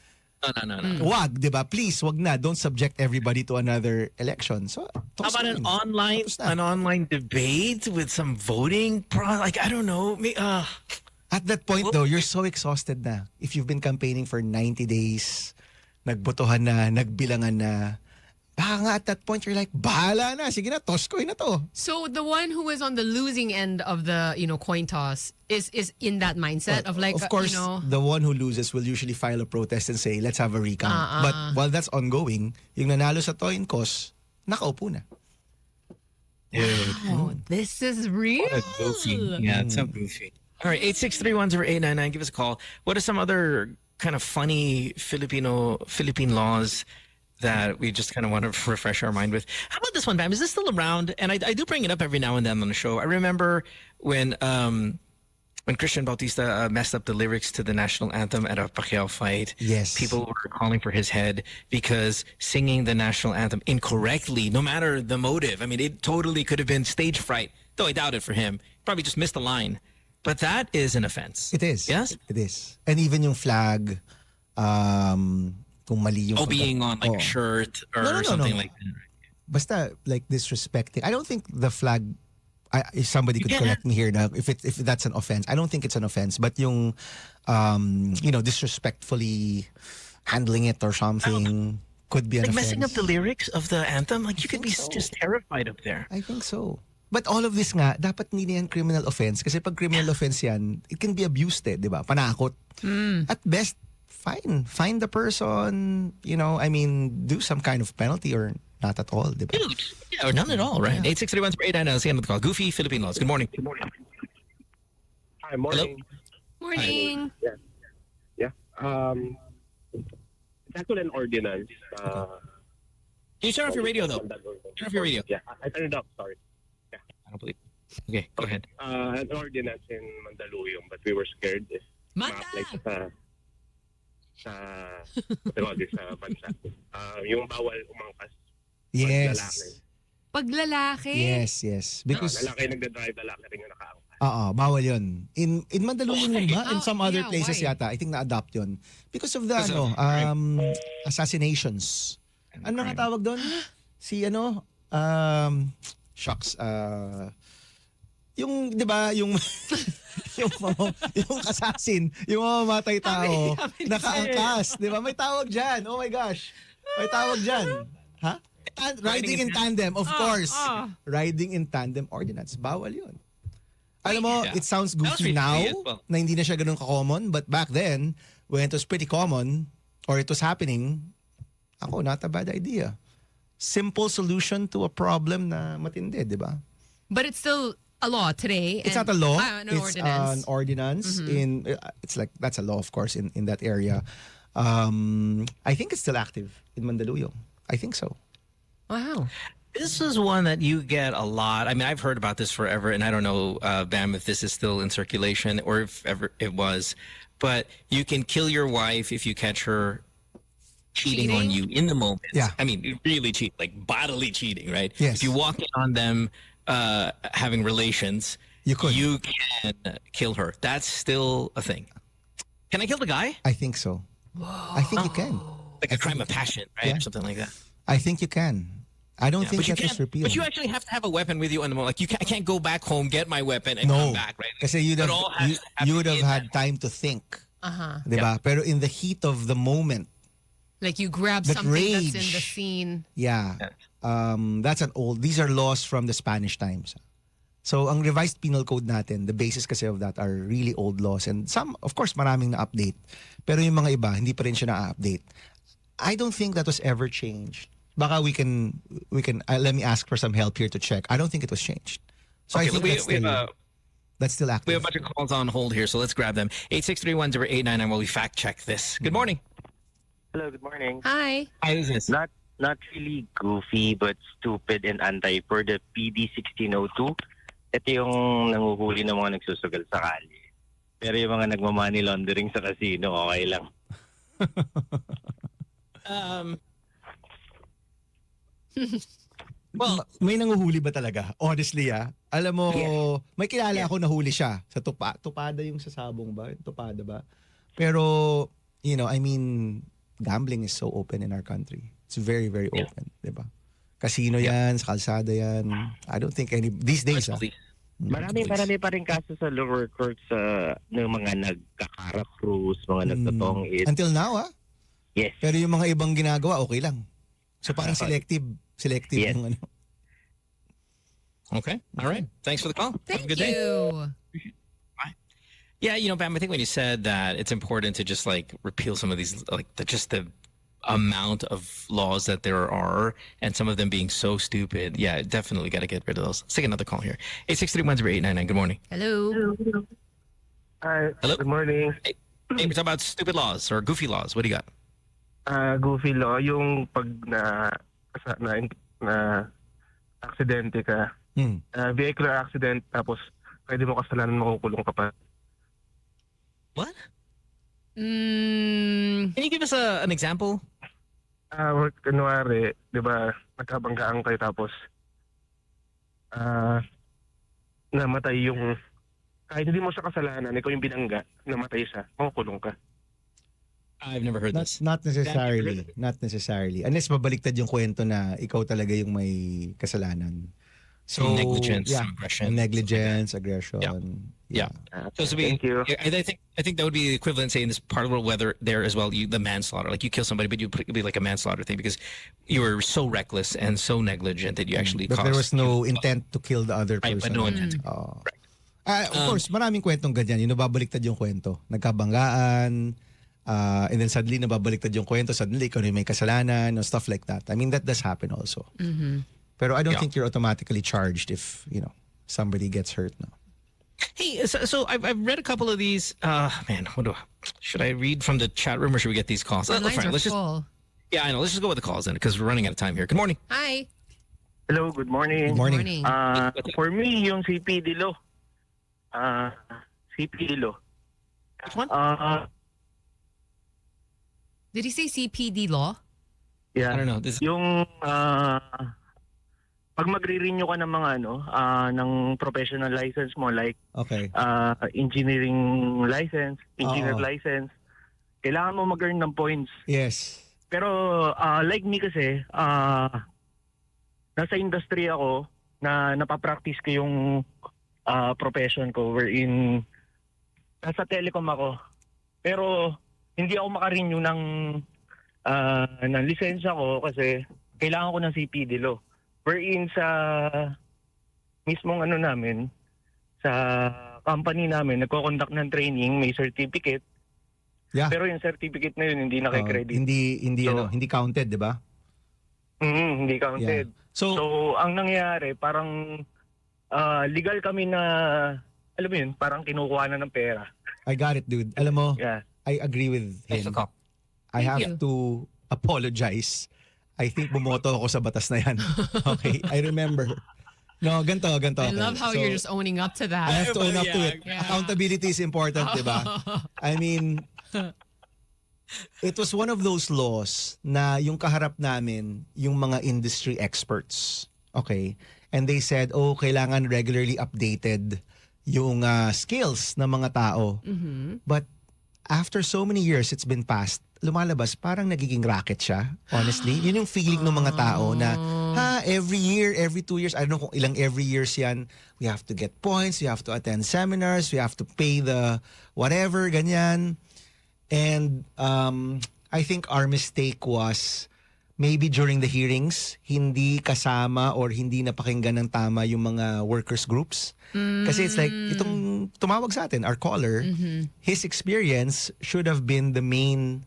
No. Wag, di ba? Please, wag na. Don't subject everybody to another election. So, How about an Tapos na. online debate with some voting? Like, I don't know. At that point, though, you're so exhausted na. If you've been campaigning for 90 days, nagbotohan na, nagbilangan na, baka nga at that point, you're like, bahala na. Sige na, toss coin na to. So the one who is on the losing end of the, coin toss is in that mindset of like, of course, the one who loses will usually file a protest and say, let's have a recount. But while that's ongoing, yung nanalo sa coin toss, nakaupo na. Dude. oh, this is real. Goofy. Yeah, it's so goofy. All right, 863-10899. Give us a call. What are some other kind of funny Philippine laws that we just kind of want to refresh our mind with? How about this one, Bam? Is this still around? And I do bring it up every now and then on the show. I remember when Christian Bautista messed up the lyrics to the national anthem at a Pacquiao fight. Yes. People were calling for his head because singing the national anthem incorrectly, no matter the motive. I mean, it totally could have been stage fright, though I doubt it for him. Probably just missed the line. But that is an offense. It is. Yes? It is. And even yung flag, kung mali yung... Being on like a shirt or something like that. Basta like disrespecting. I don't think the flag, if somebody could correct me here now, if that's an offense. I don't think it's an offense. But yung, disrespectfully handling it or something could be an Like offense. messing up the lyrics of the anthem? Like you could be just terrified up there. I think so. But all of this nga, dapat hindi na yan criminal offense. Kasi pag criminal offense yan, it can be abused di ba? Panakot. At best, fine. Find the person, do some kind of penalty or not at all, di ba? Dude, yeah, or none at all, right? 863-10899. Let's get on the call. Goofy Philippine laws. Good morning. Hi, morning. Morning. Yeah. It's actually an ordinance. Can you turn off your radio, though? Turn off your radio. Yeah, I turned it off. Sorry. I don't believe. Okay, go ahead. An ordinance in Mandaluyong, but we were scared if ma-apply sa bansa. Yung bawal umangkas. Yes. Pag lalaki. Yes. Because Lalaki nagda-drive, lalaki rin yung nakaangkas. bawal yun. In Mandaluyong yun ba? In some other yeah, places why? yata, I think na-adopt yun. Because of the assassinations. Ano nga tawag doon? Shucks. Yung, di ba, yung assassin, yung mamamatay tao, nakaangkas. Di ba? May tawag dyan. Oh my gosh. May tawag dyan. Ha? Riding in tandem, of course. Riding in tandem ordinance. Bawal yun. Alam mo, Yeah. it sounds That was goofy now recently as well. na hindi na siya ganun ka-common, but back then, when it was pretty common, or it was happening, not a bad idea. Simple solution to a problem na matindi, di ba? But it's still a law today. It's not a law. An It's ordinance. an ordinance. It's like that's a law, of course, in that area. I think it's still active in Mandaluyong. I think so. Wow. This is one that you get a lot. I mean, I've heard about this forever, and I don't know, Bam, if this is still in circulation or if ever it was. But you can kill your wife if you catch her cheating on you in the moment. Yeah. I mean, really cheat, like bodily cheating, right? Yes. If you walk in on them having relations, You could. you can kill her. That's still a thing. Can I kill the guy? I think so. I think you can. Like a crime of passion, right? Yeah. Or something like that. I think you can. I don't think But you that was can't. repealed. But you actually have to have a weapon with you on the moment. Like I can't go back home, get my weapon, and no, come back, right? kasi you'd It have, all has to happen you would have in had that time to think. Uh-huh. Diba? Pero in the heat of the moment, Like you grab That something that's in the rage. scene. yeah, that's an old. These are laws from the Spanish times. So ang revised penal code natin, the basis kasi of that are really old laws, and some, of course, maraming na-update. Pero yung mga iba, hindi pa rin siya na-update. I don't think that was ever changed. Baka we can let me ask for some help here to check. I don't think it was changed. So I Okay, think that's still active. we have a bunch of calls on hold here, so let's grab them. 863-10899 while we fact check this. Good morning. Hello, good morning. Hi. Hi, who's this? Not really goofy but stupid and anti for the PD 1602. Ito yung nanguhuli ng mga nagsusugal sa kalye. Pero yung mga nagmamoney laundering sa casino, okay lang. Well, May nanguhuli ba talaga? Honestly, alam mo, may kilala ako nahuli siya sa tupada yung sa sabong ba? Tupada ba? Pero, I mean, gambling is so open in our country. It's very, very open, di ba? Casino yan, sa kalsada yan. I don't think these days, Marami pa rin kaso sa lower courts ng mga nagkakarapros, mga nagtotong is. Until now, Yes. Pero yung mga ibang ginagawa, okay lang. So parang selective Yes. yung ano. okay. All right. Thanks for the call. Have a Thank good day. you. Yeah, Bam, I think when you said that it's important to just like repeal some of these, like just the amount of laws that there are and some of them being so stupid. Yeah, definitely got to get rid of those. Let's take another call here. 863-10899. Good morning. Hello. Hi, Hello? good morning. Hey, we're talking about stupid laws or goofy laws. What do you got? Goofy law, yung pag na aksidente ka, vehicular accident, tapos pwede mo kasalanan, makukulong ka pa. What? Can you give us an example? Kunwari, di ba, nagkabanggaan kayo tapos namatay yung, kahit hindi mo siya kasalanan, ikaw yung binangga, namatay siya, makukulong ka. I've never heard this. Not necessarily. Not necessarily. Unless mabaliktad yung kwento na ikaw talaga yung may kasalanan. So negligence, aggression. Negligence, aggression. Yeah. So Thank you. I think that would be the equivalent saying this part of the weather there as well. The manslaughter, like you kill somebody, but it'd be like a manslaughter thing because you were so reckless and so negligent that you actually. But there was no intent to kill the other person. Right, but no intent. Of course, maraming kwentong ganyan. Yung nababaliktad yung kwento. Nagkabanggaan, and then suddenly nababaliktad yung kwento. Suddenly ikaw yung may kasalanan, or stuff like that. I mean, that does happen also. Pero I don't think you're automatically charged if somebody gets hurt. No. Hey, so I've read a couple of these. Man, should I read from the chat room or should we get these calls? The lines are full. I know. Let's just go with the calls then because we're running out of time here. Good morning. Hi. Hello, good morning. Good morning. For me, yung CPD law. CPD law. Which one? Did he say CPD law? Yeah. I don't know. Yung pag magre-renew ka ng mga ng professional license mo like engineering license, engineer license, kailangan mo mag-earn ng points. Yes. Pero like me kasi, nasa industry ako na napapractice ko yung profession ko wherein nasa telecom ako. Pero hindi ako makarenew ng lisensya ko kasi kailangan ko ng CPD law. Wherein sa mismong namin, sa company namin, nagko-conduct ng training, may certificate. Yeah. Pero yung certificate na yun, hindi nakikredit. Hindi counted, di ba? Hindi counted. Yeah. So ang nangyayari, parang legal kami na, alam mo yun, parang kinukuha na ng pera. I got it, dude. Alam mo, Yeah. I agree with him. I have to apologize. I think bumoto ako sa batas na yan. Okay, I remember. No, ganito. I okay. love how So, you're just owning up to I that. have to own up to it. Yeah. Accountability is important, di ba? I mean, it was one of those laws na yung kaharap namin, yung mga industry experts. Okay? And they said, kailangan regularly updated yung skills ng mga tao. But after so many years it's been passed, lumalabas, parang nagiging racket siya, honestly. Yun yung feeling ng mga tao na, every year, every 2 years, I don't know kung ilang every years yan, we have to get points, we have to attend seminars, we have to pay the whatever, ganyan. And I think our mistake was maybe during the hearings, hindi kasama or hindi napakinggan ng tama yung mga workers groups. Kasi it's like, itong tumawag sa atin, our caller, his experience should have been the main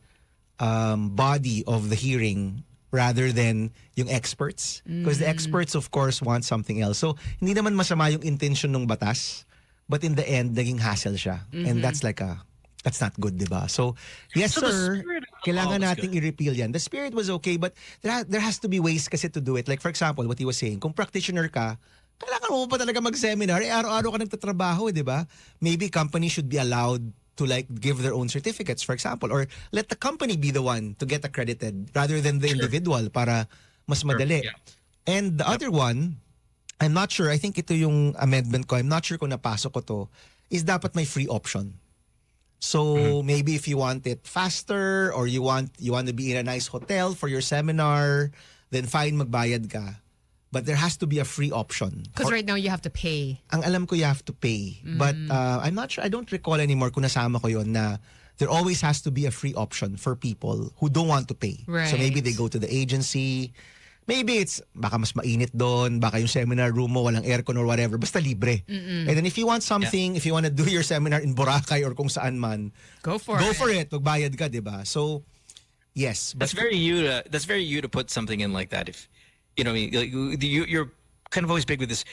body of the hearing rather than yung experts. Because the experts, of course, want something else. So, hindi naman masama yung intention ng batas, but in the end, naging hassle siya. And that's not good, diba? So, yes, So the sir, spirit of the kailangan law was nating i-repeal yan. The spirit was okay, but there has to be ways kasi to do it. Like, for example, what he was saying, kung practitioner ka, kailangan mo pa talaga mag-seminar. Araw-araw ka nagtatrabaho, di ba? Maybe company should be allowed to like give their own certificates, for example, or let the company be the one to get accredited rather than the individual para mas madali. Yeah. And the other one, I'm not sure, I think ito yung amendment ko, I'm not sure kung napasok ko to, is dapat may free option. So maybe if you want it faster or you want to be in a nice hotel for your seminar, then fine, magbayad ka. But there has to be a free option. Because right now you have to pay. Ang alam ko, you have to pay. But I'm not sure, I don't recall anymore kung nasama ko yun na there always has to be a free option for people who don't want to pay. Right. So maybe they go to the agency. Maybe it's, baka mas mainit doon, baka yung seminar room mo, walang aircon or whatever, basta libre. And then if you want something, if you want to do your seminar in Boracay or kung saan man, Go for it. Magbayad ka, diba? So, yes. That's very you to put something in like that. If you know, what I mean, like, you're kind of always big with this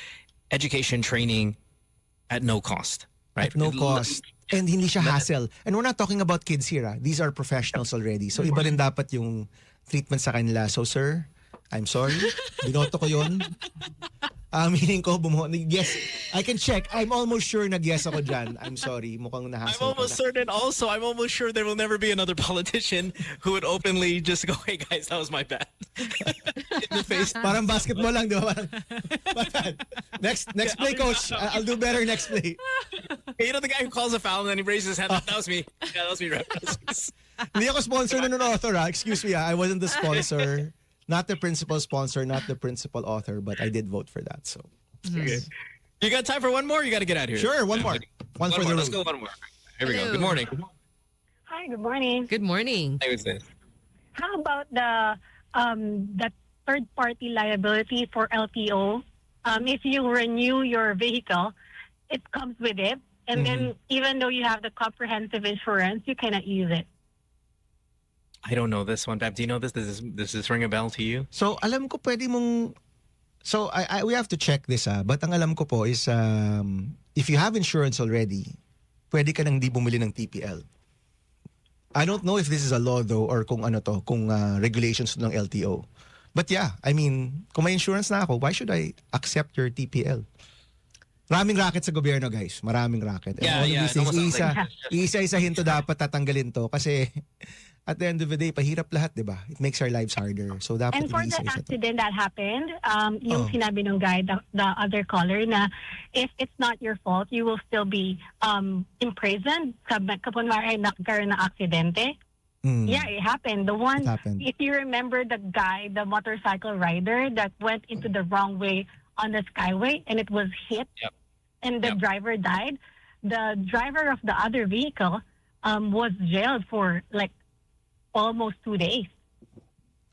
education training at no cost, right? At no cost. And hindi siya hassle. And we're not talking about kids here. These are professionals already. So iba rin dapat yung treatment sa kanila. So sir, I'm sorry. Binoto ko yun. Meaning ko, yes, I can check. I'm almost sure nag-yes ako dyan. I'm sorry. Mukhang I'm nahassle almost certain also, I'm almost sure there will never be another politician who would openly just go, hey guys, that was my bad. In the face. Parang basketball lang, di ba? Parang, next play, coach. I'll do better next play. Hey, you know the guy who calls a foul and then he raises his hand? That was me. Yeah, that was me, ref. Hindi ako sponsor nun author, Excuse me, I wasn't the sponsor. Not the principal sponsor, not the principal author, but I did vote for that. So, yes. You got time for one more? Or you got to get out of here. Sure, one more. One for more. the Let's road. go one more. Here we go. Hello. Good morning. Hi, good morning. Good morning. Hey, what's this? How about the third-party liability for LTO? If you renew your vehicle, it comes with it. And then even though you have the comprehensive insurance, you cannot use it. I don't know this one, Bab. Do you know this? Does this ring a bell to you? So, alam ko pwede mong... So, we have to check this, but ang alam ko po is, if you have insurance already, pwede ka nang di bumili ng TPL. I don't know if this is a law though, or kung regulations ng LTO. But yeah, I mean, kung may insurance na ako, why should I accept your TPL? Maraming racket sa gobyerno, guys. Maraming racket. And all of these things, isa-isahin to dapat tatanggalin to kasi at the end of the day, pahirap lahat, di ba? It makes our lives harder. So dapat And for the isa-isa to. accident that happened, yung sinabi ng guy, the other caller, na if it's not your fault, you will still be imprisoned. Kapag nagkaroon ng aksidente. Yeah, it happened. The one, if you remember the guy, the motorcycle rider that went into the wrong way on the skyway and it was hit and the driver died, the driver of the other vehicle was jailed for like almost 2 days.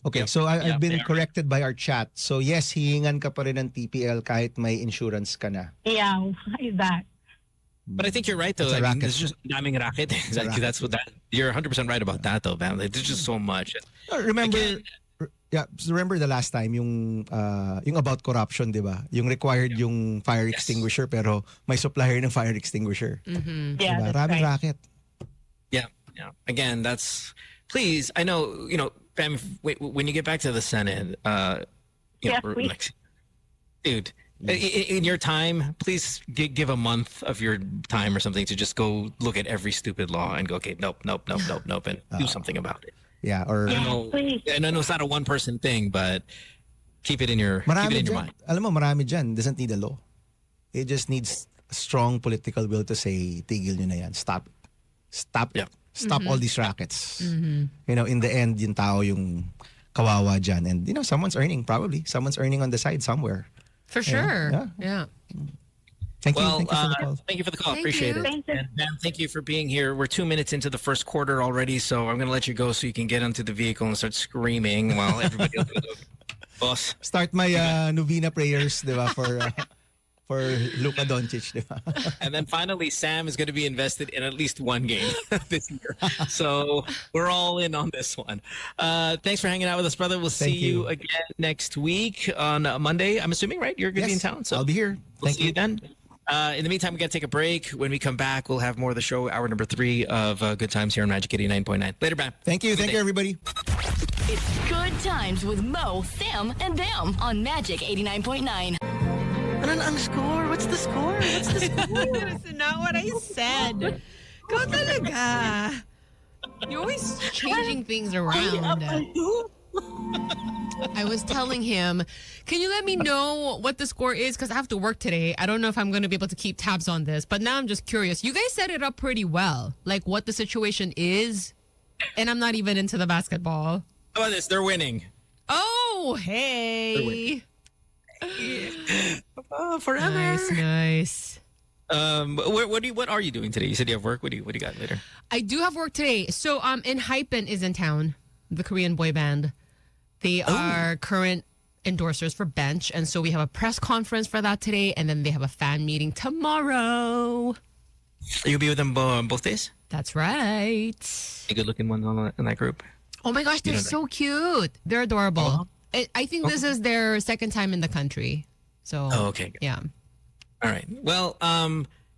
Okay, so I've been corrected by our chat. So yes, hihingan ka pa rin ng TPL kahit may insurance ka na. Yeah, why is that? But I think you're right, though. I mean, it's just daming racket. Exactly. That's what that. You're 100% right about that, though, man. Like, there's just so much. Remember, Yeah, so remember the last time yung about corruption, 'di ba? Yung required yung fire extinguisher pero may supplier ng fire extinguisher. Mm-hmm. Yeah, Diba? that's Raming right. racket. Yeah. Again, that's please. I know Pam. When you get back to the Senate, Yes, or, please. like, dude, in your time, please give a month of your time or something to just go look at every stupid law and go, okay, nope, and do something about it. Yeah, or I know, please. and I know it's not a one-person thing, but keep it in your marami dyan. mind. Alam mo, marami dyan. Doesn't need a law. It just needs a strong political will to say, tigil nyo na yan. Stop. Yeah. Stop all these rackets. In the end, yung tao yung kawawa dyan. And, someone's earning, probably. Someone's earning on the side somewhere. For sure. Yeah. Yeah. Thank you. Well, Thank you for the call. thank you for the call. Thank Appreciate you. it. Thank you. And Ben, thank you for being here. We're 2 minutes into the first quarter already, so I'm going to let you go so you can get onto the vehicle and start screaming while everybody else goes, boss. Start my novena prayers, di ba, for Luka Doncic, di ba? And then finally, Sam is going to be invested in at least one game this year. So we're all in on this one. Thanks for hanging out with us, brother. We'll see Thank you. you again next week on Monday. I'm assuming, right? You're going to be in town. So I'll be here. We'll Thank see you then. In the meantime, we got to take a break. When we come back, we'll have more of the show, hour number 3 of Good Times here on Magic 89.9. Later, Bam. Thank you. Thank you, everybody. It's Good Times with Mo, Sam, and them on Magic 89.9. Ano ang score? What's the score? What's the score? That's not what I said. Go talaga. You're always changing things around. I was telling him, can you let me know what the score is? Because I have to work today. I don't know if I'm going to be able to keep tabs on this. But now I'm just curious. You guys set it up pretty well. Like what the situation is. And I'm not even into the basketball. How about this? They're winning. Oh, hey. Forever. Nice. What are you doing today? You said you have work. What do you got later? I do have work today. So Enhypen is in town, the Korean boy band. They are current endorsers for Bench. And so we have a press conference for that today. And then they have a fan meeting tomorrow. You'll be with them both days? That's right. A good looking one in that group. Oh my gosh, they're so cute. They're adorable. I think this is their second time in the country. So, okay. Yeah. All right. Well,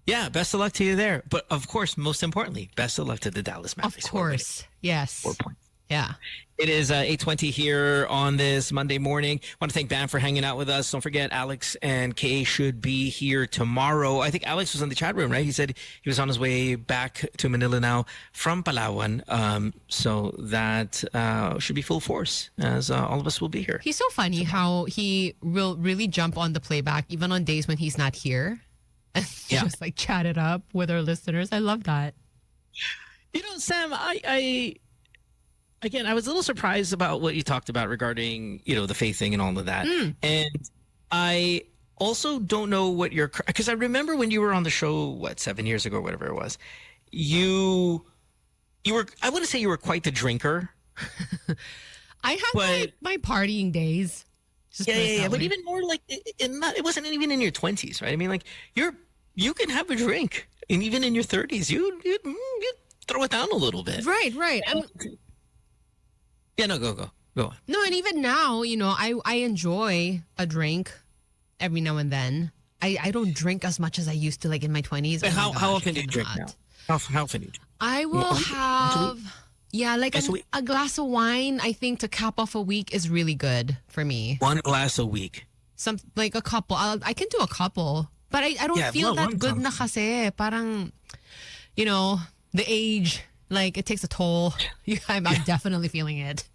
yeah, best of luck to you there. But of course, most importantly, best of luck to the Dallas Mavericks. Of course. Yes. 4 points. Yeah. It is 8:20 here on this Monday morning. Want to thank Bam for hanging out with us. Don't forget, Alex and Kay should be here tomorrow. I think Alex was in the chat room, right? He said he was on his way back to Manila now from Palawan. So that should be full force as all of us will be here. He's so funny how he will really jump on the playback even on days when he's not here. And just like chat it up with our listeners. I love that. Sam, Again, I was a little surprised about what you talked about regarding, the faith thing and all of that. And I also don't know what because I remember when you were on the show, 7 years ago, or whatever it was, you were, I wouldn't say you were quite the drinker. I had my partying days. Yeah. But even more like, it wasn't even in your 20s, right? I mean, like, you can have a drink. And even in your 30s, you throw it down a little bit. Right. Yeah, no, go on. No, and even now, I enjoy a drink every now and then. I don't drink as much as I used to, like in my 20s. But how often do you drink now? How often do you drink? I will have, like a glass of wine, I think, to cap off a week is really good for me. 1 glass a week? Like a couple. I can do a couple. But I don't feel that good na kasi. Parang, the age, like it takes a toll. I'm definitely feeling it.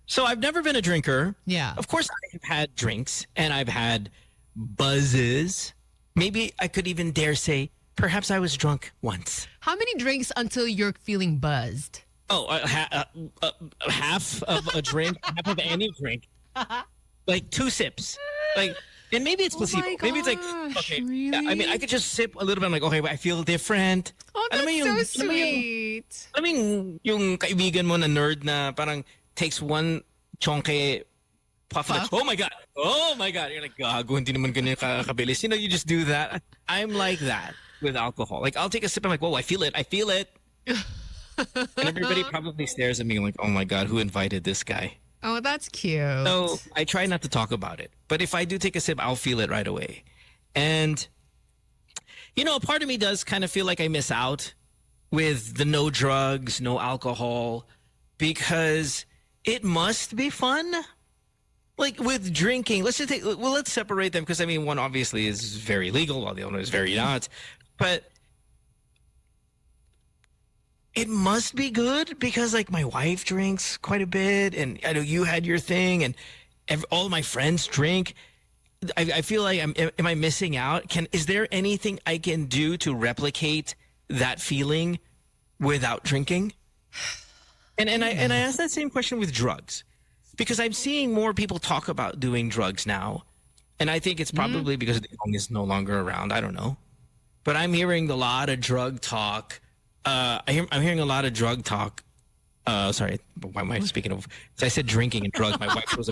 So I've never been a drinker. Yeah. Of course, I've had drinks and I've had buzzes. Maybe I could even dare say, perhaps I was drunk once. How many drinks until you're feeling buzzed? Oh, half of a drink, half of any drink. Like 2 sips. Like, and maybe it's placebo. Maybe it's like, okay, really? I mean, I could just sip a little bit. I'm like, okay, but I feel different. Oh, that's so sweet. I mean, yung kaibigan mo na nerd na parang takes 1 chonke puff. Like, oh my God. You're like, gago, hindi naman ganyan kakabilis. You just do that. I'm like that with alcohol. Like, I'll take a sip. I'm like, whoa, I feel it. And everybody probably stares at me like, oh my God, who invited this guy? Oh, that's cute. So I try not to talk about it. But if I do take a sip, I'll feel it right away. And, a part of me does kind of feel like I miss out with the no drugs, no alcohol, because it must be fun. Like with drinking, let's separate them because, one obviously is very legal while the other is very not. But it must be good because, like, my wife drinks quite a bit, and I know you had your thing, and all my friends drink. I feel like am I missing out? Is there anything I can do to replicate that feeling without drinking? And I asked that same question with drugs, because I'm seeing more people talk about doing drugs now, and I think it's probably because the young is no longer around. I don't know, but I'm hearing a lot of drug talk. I'm hearing a lot of drug talk. Sorry, why am I speaking of? So I said drinking and drugs. My wife was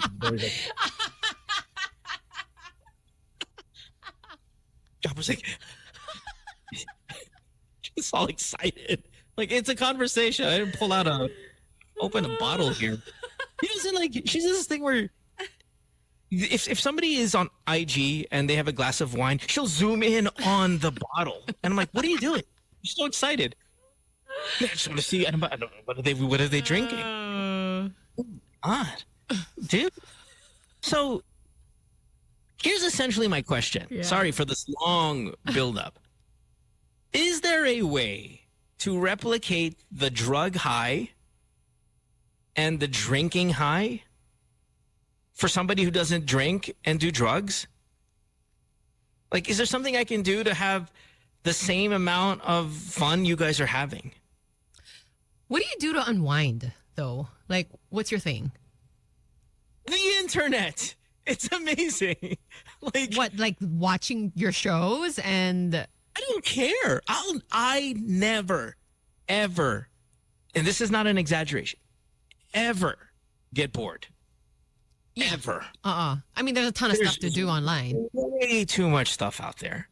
I was like, she's all excited. Like, it's a conversation. I didn't open a bottle here. She does this thing where if somebody is on IG and they have a glass of wine, she'll zoom in on the bottle. And I'm like, what are you doing? She's so excited. I just want to see. I don't know, what are they drinking? God, dude. So here's essentially my question. Yeah. Sorry for this long buildup. Is there a way to replicate the drug high and the drinking high for somebody who doesn't drink and do drugs? Like, is there something I can do to have the same amount of fun you guys are having? What do you do to unwind, though? Like, what's your thing? The internet. It's amazing. Like, what? Like watching your shows? And I don't care. I never, ever, and this is not an exaggeration, ever get bored. Yeah. Ever. There's a ton of stuff to do online. Way too much stuff out there.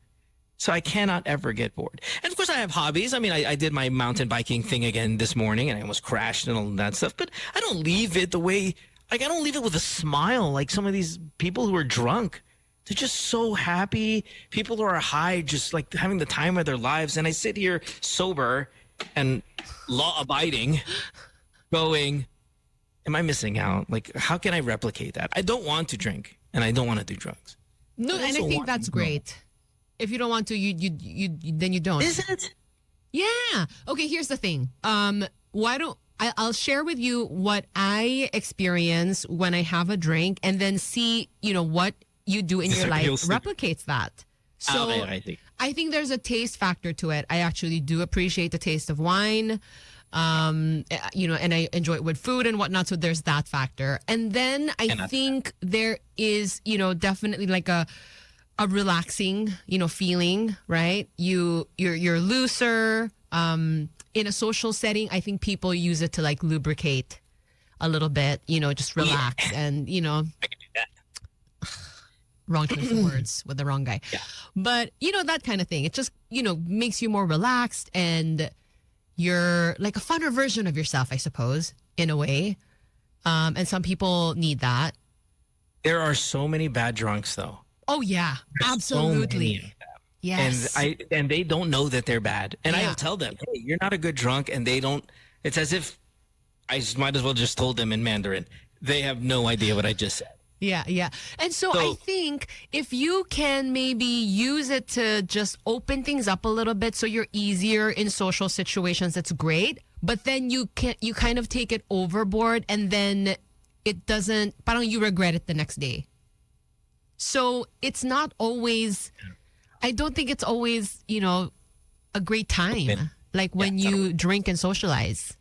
So I cannot ever get bored. And of course I have hobbies. I did my mountain biking thing again this morning and I almost crashed and all that stuff. But I don't leave it the way, I don't leave it with a smile like some of these people who are drunk. They're just so happy. People who are high, just like having the time of their lives. And I sit here sober and law-abiding going, am I missing out? Like, how can I replicate that? I don't want to drink and I don't want to do drugs. No, and I think that's great. If you don't want to, then you don't. Is it? Yeah. Okay, here's the thing. I'll share with you what I experience when I have a drink and then see, what you do in your life replicates that. So I think there's a taste factor to it. I actually do appreciate the taste of wine. And I enjoy it with food and whatnot. So there's that factor. And then I think there is, definitely like a relaxing, feeling, right? You're looser. In a social setting, I think people use it to like lubricate a little bit, just relax and, I can do that. Wrong choice of words with the wrong guy. Yeah. But, that kind of thing. It just, makes you more relaxed and you're like a funner version of yourself, I suppose, in a way. And some people need that. There are so many bad drunks, though. Oh, yeah. There's absolutely. So yes. And they don't know that they're bad. And I will tell them, hey, you're not a good drunk. And they don't. It's as if I might as well just told them in Mandarin. They have no idea what I just said. Yeah, yeah. And so I think if you can maybe use it to just open things up a little bit so you're easier in social situations, that's great. But then you kind of take it overboard and then it doesn't, parang you regret it the next day. So it's not always, I don't think it's always, a great time. Like when you drink and socialize.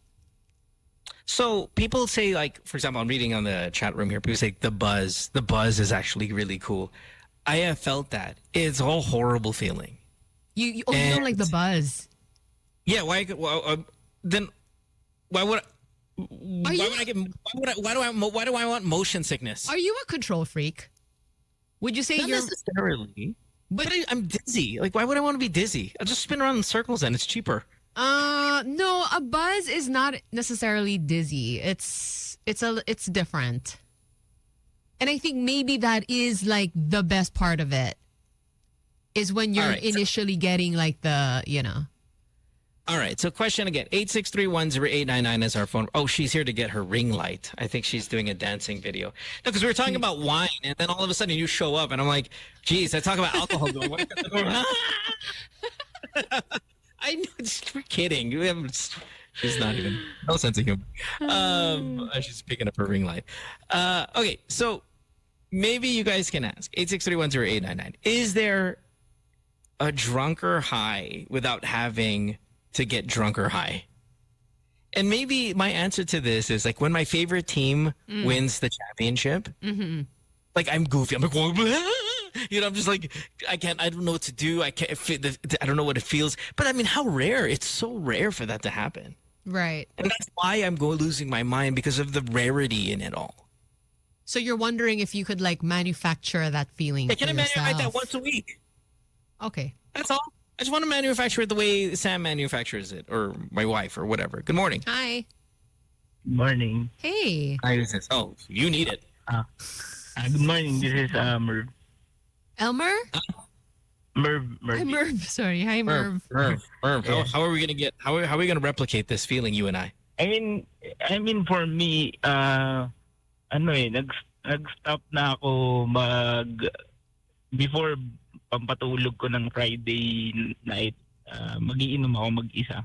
So people say, like, for example, I'm reading on the chat room here, people say the buzz is actually really cool. I have felt that. It's a horrible feeling. You don't like the buzz? Yeah. Why do I want motion sickness? Are you a control freak? Would you say Not you're necessarily? But I'm dizzy. Like, why would I want to be dizzy? I'll just spin around in circles and it's cheaper. No, a buzz is not necessarily dizzy. It's different. And I think maybe that is like the best part of it. Is when you're initially getting like the, All right. So question again. 863108899 is our phone. Oh, she's here to get her ring light. I think she's doing a dancing video. No, because we were talking about wine, and then all of a sudden you show up, and I'm like, geez, I talk about alcohol. Going, I know. We're kidding. She's not even. No sense of humor. She's picking up her ring light. Okay. So maybe you guys can ask. 863108899. Is there a drunker high without having to get drunker high? And maybe my answer to this is like when my favorite team wins the championship, like I'm goofy. I'm like, I'm just like, I don't know what to do. I don't know what it feels. But I mean, how rare. It's so rare for that to happen. Right. And that's why I'm losing my mind, because of the rarity in it all. So you're wondering if you could like manufacture that feeling. Can I manufacture that once a week? Okay. That's all. I just want to manufacture it the way Sam manufactures it, or my wife, or whatever. Good morning. Hi. Morning. Hey. Hi, this is, you need it. Good morning. This is Merv. Elmer? Merv. Hi, Merv. Sorry. Hi, Merv. Merv. Yeah. How are we gonna get? How are we gonna replicate this feeling, you and I? I mean for me, nag-stop na ako before pampatulog ko ng Friday night, magiinom ako mag-isa.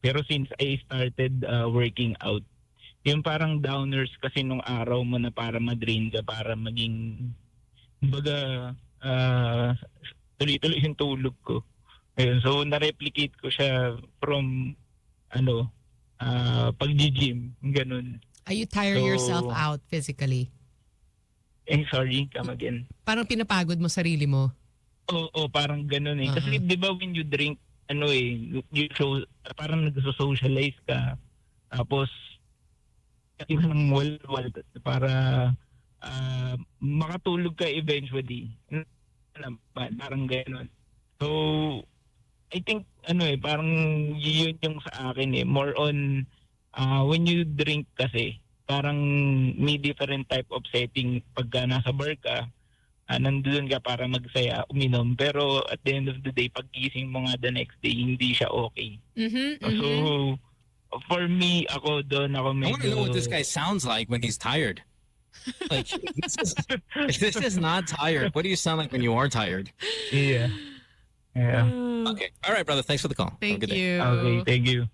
Pero since I started working out, yung parang downers kasi nung araw mo na para ma-drain ka, para maging, baga, tuloy-tuloy yung tulog ko. Ayun, so na-replicate ko siya from, pag-gym, ganun. Are you tiring yourself out physically? Sorry, come again. Parang pinapagod mo sarili mo. Oo, parang ganun eh. Kasi di ba when you drink, parang nag-socialize ka. Tapos, ng wal para makatulog ka eventually. Parang ganun. So, I think, parang yun yung sa akin eh. More on, when you drink kasi, parang may different type of setting pagka nasa bar ka. Nandun ka para magsaya, uminom. Pero at the end of the day, pagkising mo nga the next day, hindi siya okay. So, for me, ako doon, ako medyo... I want to know what this guy sounds like when he's tired. Like, this is not tired. What do you sound like when you are tired? Yeah. Okay. All right, brother. Thanks for the call. Thank you. Okay, thank you.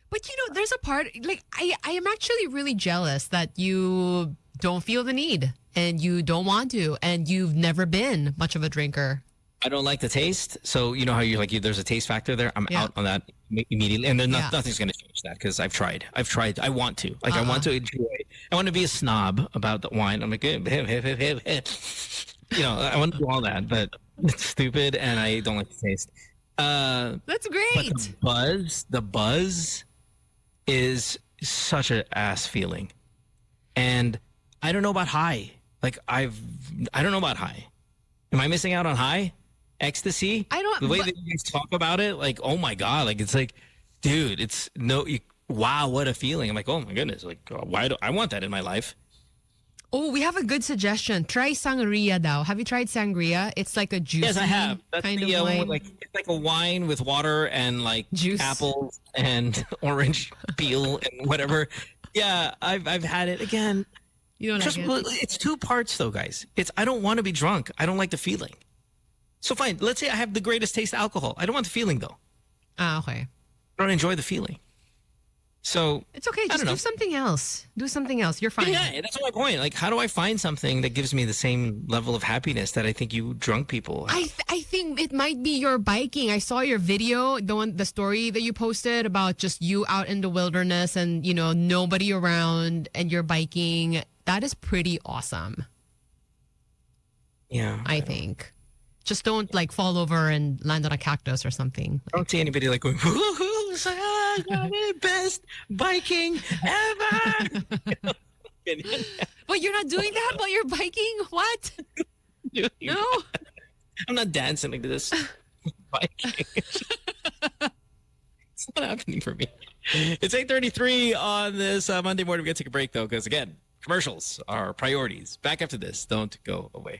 But there's a part, like, I am actually really jealous that you don't feel the need and you don't want to and you've never been much of a drinker. I don't like the taste. So, you know how there's a taste factor there? I'm out on that immediately. And then nothing's going to change that because I've tried. I want to. Like, I want to enjoy it. I want to be a snob about the wine. I'm like, I want to do all that, but it's stupid and I don't like the taste. That's great. But the buzz is such an ass feeling. And I don't know about high. Like, I don't know about high. Am I missing out on high? Ecstasy? The way that you guys talk about it, like, oh my God, like, it's like, dude, wow, what a feeling. I'm like, oh my goodness, like, why do I want that in my life? Oh, we have a good suggestion. Try sangria daw. Have you tried sangria? It's like a juicy Yes, I have. That's kind of wine. It's like a wine with water and like juice, apples and orange peel and whatever. Yeah, I've had it again. You don't like it? It's two parts though, guys. I don't want to be drunk. I don't like the feeling. So fine, let's say I have the greatest taste of alcohol. I don't want the feeling though. Okay. I don't enjoy the feeling. So it's okay. Just do something else. Do something else. You're fine. Yeah, that's my point. Like, how do I find something that gives me the same level of happiness that I think you drunk people have? I think it might be your biking. I saw your video, the story that you posted about just you out in the wilderness and nobody around and you're biking. That is pretty awesome. Yeah, I think. Just don't like fall over and land on a cactus or something. I don't see anybody like going, woohoo, best biking ever. But you're not doing that while you're biking? What? No. I'm not dancing like this. Biking. It's not happening for me. It's 8:33 on this Monday morning. We're going to take a break, though, because, again, commercials are priorities. Back after this. Don't go away.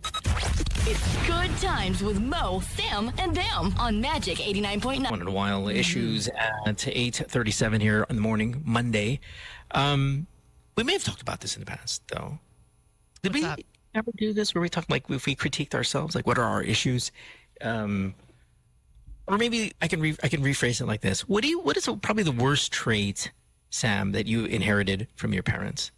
It's Good Times with Mo, Sam, and them on Magic 89.9. One in a while. Issues at 8:37 here in the morning, Monday. We may have talked about this in the past, though. Did we ever do this where we talk, like, if we critiqued ourselves, like, what are our issues? Or maybe I can rephrase it like this. What is probably the worst trait, Sam, that you inherited from your parents?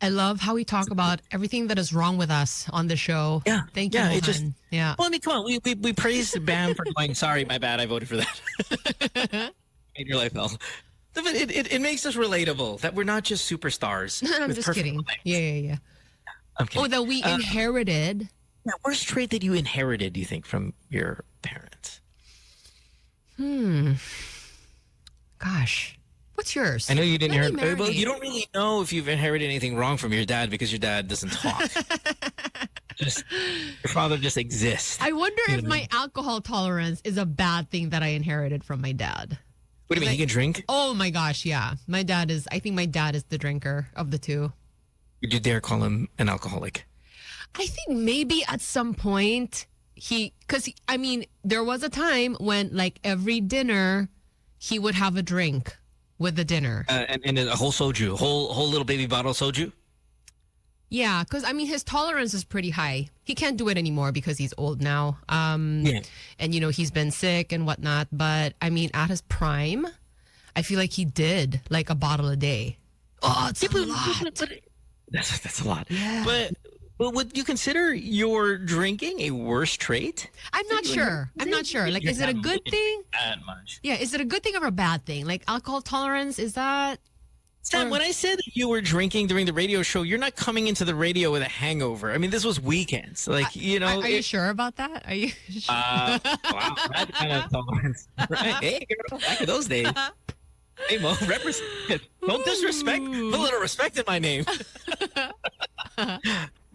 I love how we talk about everything that is wrong with us on the show. Yeah. Thank you, Yeah, Mohan. Yeah. Well, I mean, come on. We praised Bam for going, sorry, my bad, I voted for that. Made your life hell. But it makes us relatable that we're not just superstars. I'm with just perfect kidding. lives. Yeah. Okay. Oh, that we inherited. Yeah, worst trait that you inherited, do you think, from your parents? Gosh. What's yours? I know you didn't Let me inherit, but marinate. you don't really know if you've inherited anything wrong from your dad because your dad doesn't talk. Your father just exists. I wonder if my alcohol tolerance is a bad thing that I inherited from my dad. What do you mean? He can drink? Oh my gosh, yeah. I think my dad is the drinker of the two. Would you dare call him an alcoholic? I think maybe at some point there was a time when like every dinner he would have a drink with the dinner. And a whole soju, whole little baby bottle of soju? Yeah, because his tolerance is pretty high. He can't do it anymore because he's old now. And he's been sick and whatnot. But at his prime, I feel like he did like a bottle a day. Oh, it's a lot. That's a lot. Yeah. But would you consider your drinking a worse trait? I'm not sure. Like, is it a good thing? That much. Yeah, is it a good thing or a bad thing? Like, alcohol tolerance, is that... Sam, when I said that you were drinking during the radio show, you're not coming into the radio with a hangover. I mean, this was weekends. Like, Are you sure about that? Are you sure? Wow, that kind of tolerance. Right? Hey, girl, back in those days. Hey, Mo, represent. Don't disrespect. Put a little respect in my name.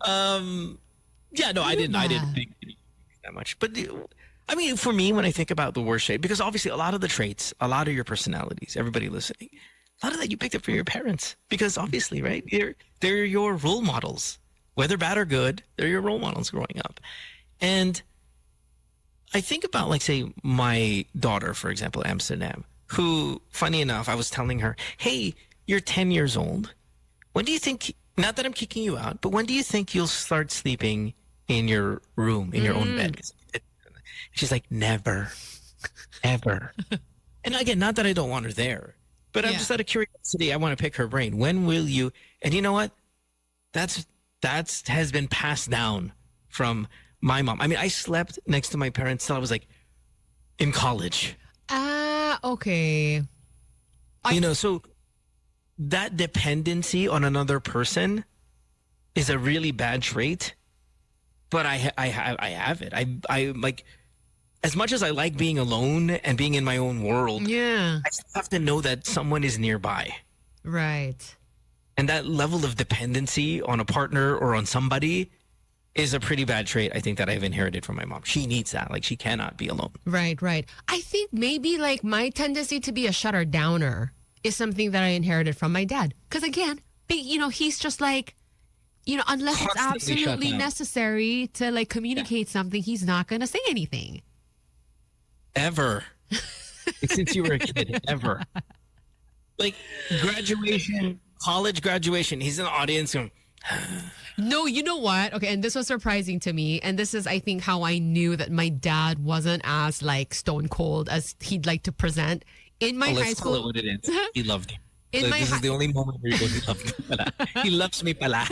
Yeah, no, I didn't think that much. But for me, when I think about the worst trait, because obviously a lot of the traits, a lot of your personalities, everybody listening, a lot of that you picked up from your parents, because obviously, right, they're your role models, whether bad or good. They're your role models growing up, and I think about, like, say, my daughter, for example, Amsterdam, who, funny enough, I was telling her, hey, you're 10 years old. When do you think, not that I'm kicking you out, but when do you think you'll start sleeping in your room, in your own bed? She's like, never, ever. And again, not that I don't want her there, but I'm just out of curiosity. I want to pick her brain. When will you? And you know what? That has been passed down from my mom. I slept next to my parents till I was like in college. Okay. So that dependency on another person is a really bad trait, but I have it. I like, as much as I like being alone and being in my own world, I still have to know that someone is nearby. Right. And that level of dependency on a partner or on somebody is a pretty bad trait, I think, that I've inherited from my mom. She needs that. Like, she cannot be alone. Right. I think maybe like my tendency to be a shutter downer is something that I inherited from my dad. Because again, he's just like, unless it's Constantly absolutely necessary to like communicate something, he's not going to say anything. Ever. Since you were a kid, ever. Like, graduation, college graduation, he's in the audience going, No, you know what? Okay, and this was surprising to me. And this is, I think, how I knew that my dad wasn't as like stone cold as he'd like to present. In my high let's call school, it what it is. He loved you. This is the only moment where he goes, he loves me pala. He loves me pala.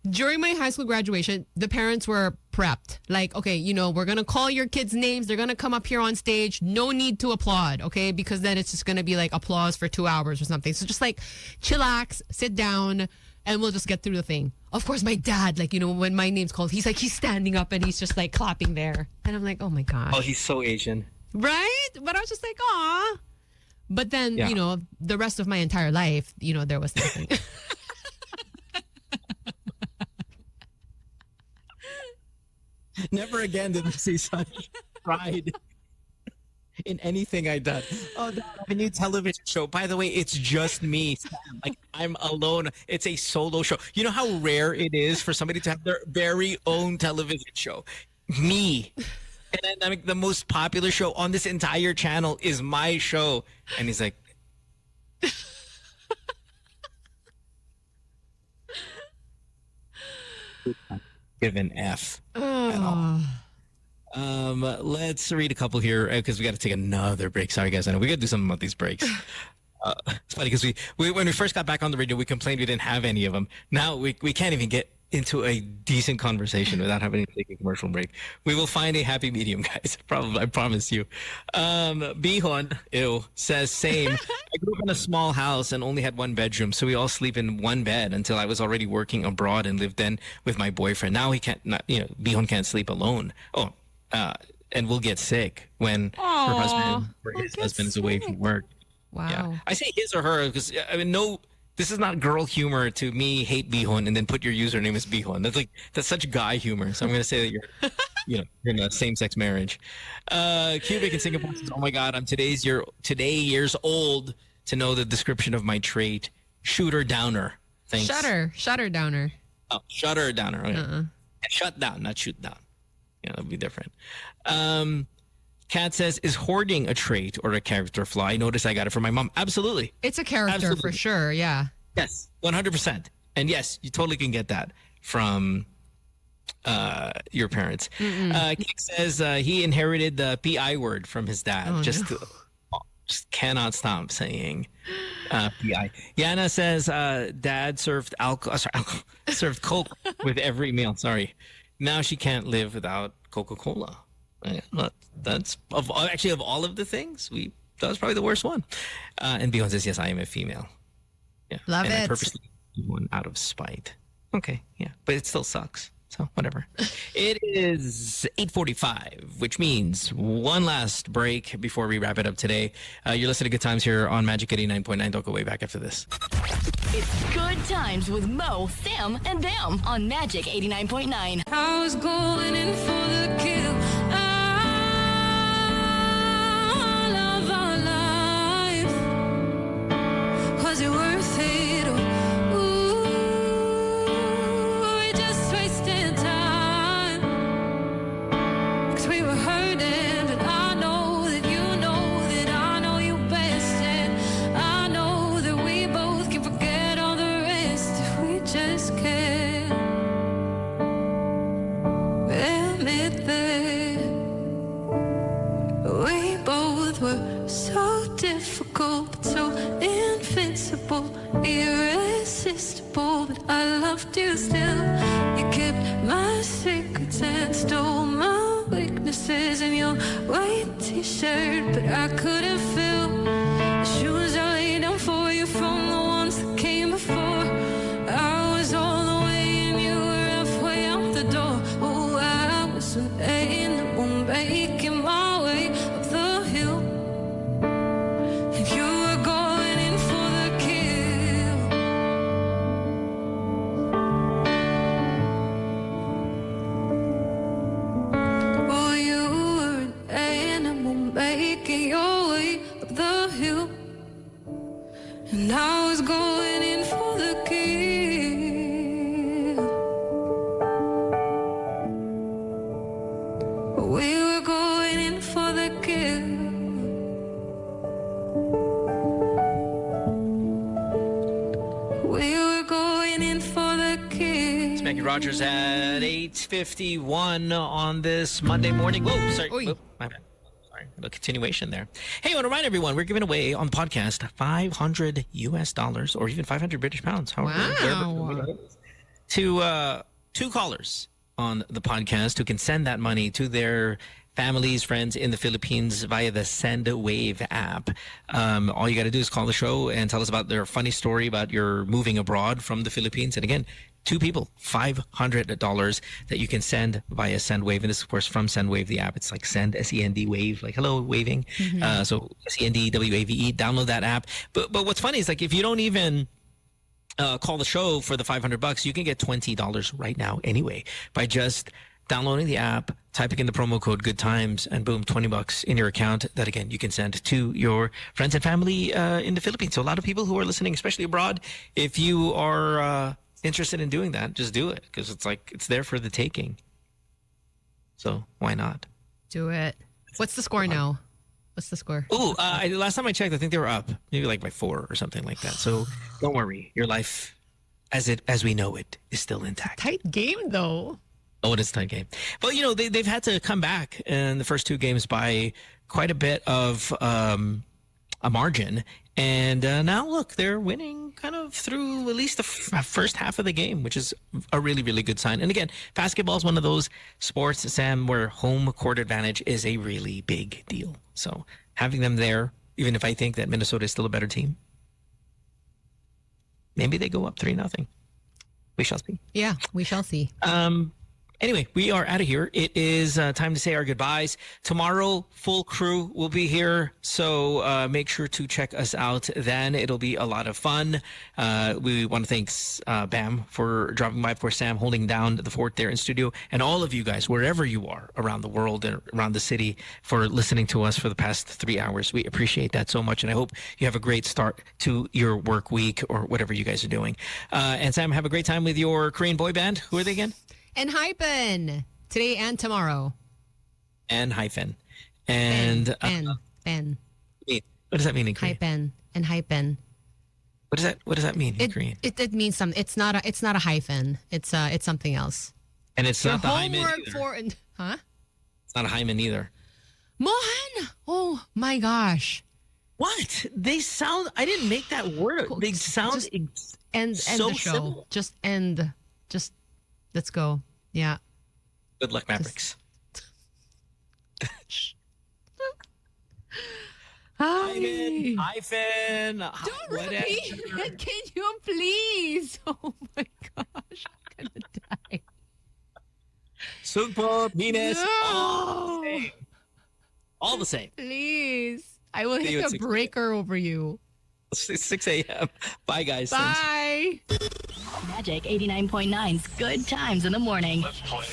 During my high school graduation, the parents were prepped. Like, okay, we're going to call your kids' names. They're going to come up here on stage. No need to applaud, okay? Because then it's just going to be like applause for 2 hours or something. So just like chillax, sit down, and we'll just get through the thing. Of course, my dad, like, when my name's called, he's standing up and he's just like clapping there. And I'm like, oh my gosh. Oh, he's so Asian. Right? But I was just like, aw. But then, the rest of my entire life, there was nothing. Never again did we see such pride in anything I've done. Oh, I have a new television show. By the way, it's just me, Sam. Like, I'm alone. It's a solo show. You know how rare it is for somebody to have their very own television show? Me. And then like, the most popular show on this entire channel is my show. And he's like, give an F at all. Let's read a couple here because we got to take another break. Sorry, guys. I know we got to do something about these breaks. It's funny because we when we first got back on the radio, we complained we didn't have any of them. Now we can't even get into a decent conversation without having to take a commercial break. We will find a happy medium, guys. Probably, I promise you. Bihon, says same. I grew up in a small house and only had one bedroom, so we all sleep in one bed until I was already working abroad and lived then with my boyfriend. Now he can't, Bihon can't sleep alone. And will get sick when her husband or his husband is away from work. Wow. Yeah. I say his or her because this is not girl humor to me hate Bihon and then put your username as Bihon. That's such guy humor. So I'm gonna say that you're in a same-sex marriage. Cubic in Singapore says, "Oh my God, I'm today years old to know the description of my trait, shooter downer." Thanks. Shutter downer. Oh, shutter downer. Okay. Shut down, not shoot down. Yeah, that'd be different. Kat says, is hoarding a trait or a character flaw? I noticed I got it from my mom. Absolutely. It's a character for sure, yeah. Yes, 100%. And yes, you totally can get that from your parents. Kik says he inherited the PI word from his dad. Just cannot stop saying PI. Yana says dad served served Coke with every meal. Sorry. Now she can't live without Coca-Cola. That's of all of the things, that was probably the worst one. And Beyonce says, yes, I am a female. Yeah. Love and it. I purposely do one out of spite. Okay, yeah. But it still sucks. So whatever. It is 8:45, which means one last break before we wrap it up today. You're listening to Good Times here on Magic 89.9. Don't go way back after this. It's Good Times with Mo, Sam, and them on Magic 89.9. I was going in for the kill. All of our life. Was it worth it? Ooh, we just wasted time. 'Cause we were hurting, but I know that you know that I know you best. And I know that we both can forget all the rest if we just can. Admit that we both were so difficult, but so invincible, irresistible. But I loved you still. You kept my secrets and stole my weaknesses in your white t-shirt, but I couldn't fill the shoes I laid down for you from the ones that came before. I was all the way and you were halfway out the door. Oh, I was an animal making my way up the hill, and you were going in for the kill. Oh, you were an animal making your way up the hill, and I was going in for the kill. We were going in for the kill. We were going in for the kill. It's Maggie Rogers at 8:51 on this Monday morning. Whoa, sorry. Whoop, my bad. Sorry, a continuation there. Hey, I want to remind everyone, we're giving away on the podcast $500 US or even 500 British pounds. However, to two callers on the podcast who can send that money to their families, friends in the Philippines via the Send Wave app. All you got to do is call the show and tell us about their funny story about your moving abroad from the Philippines. And again, two people, $500 that you can send via Send Wave. And this, of course, from Send Wave, the app. It's like Send, S-E-N-D, Wave, like hello, waving. So S-E-N-D-W-A-V-E, download that app. But what's funny is like if you don't even call the show for the $500, you can get $20 right now anyway by just downloading the app, typing in the promo code Good Times, and boom, $20 in your account. That again you can send to your friends and family in the Philippines. So a lot of people who are listening, especially abroad, if you are interested in doing that, just do it because it's there for the taking. So why not? Do it. What's the score now? What's the score? Oh, last time I checked, I think they were up, maybe like by 4 or something like that. So don't worry, your life, as we know it, is still intact. Tight game though. Oh, it is a tight game. But they've had to come back in the first 2 games by quite a bit of a margin, and now look, they're winning kind of through at least the first half of the game, which is a really, really good sign. And again, basketball is one of those sports, Sam, where home court advantage is a really big deal. So having them there, even if I think that Minnesota is still a better team, maybe they go up 3-0. We shall see. Yeah, we shall see. Anyway, we are out of here. It is time to say our goodbyes. Tomorrow, full crew will be here, so make sure to check us out then. It'll be a lot of fun. We want to thank Bam for dropping by, of course, Sam holding down the fort there in studio, and all of you guys, wherever you are around the world and around the city, for listening to us for the past 3 hours. We appreciate that so much, and I hope you have a great start to your work week or whatever you guys are doing. And Sam, have a great time with your Korean boy band. Who are they again? And hyphen today and tomorrow. And hyphen. And Ben. What does that mean in Korean? Hyphen and hyphen. What does that mean in Korean? It means something. It's not a hyphen. It's something else. And it's Your not the hymen homework either. for huh? It's not a hymen either. Mohan. Oh my gosh. What? They sound. I didn't make that word. They sound. End so the show. simple. Just end. Just let's go. Yeah. Good luck, Mavericks. Hi. Hyphen. Don't repeat it. Can you please? Oh my gosh. I'm gonna die. Sugpo, penis. No. All the same. Please. I will See you hit at a 6 breaker over you. 6 a.m. Bye, guys. Bye. Magic 89.9's Good Times in the Morning. Let's play.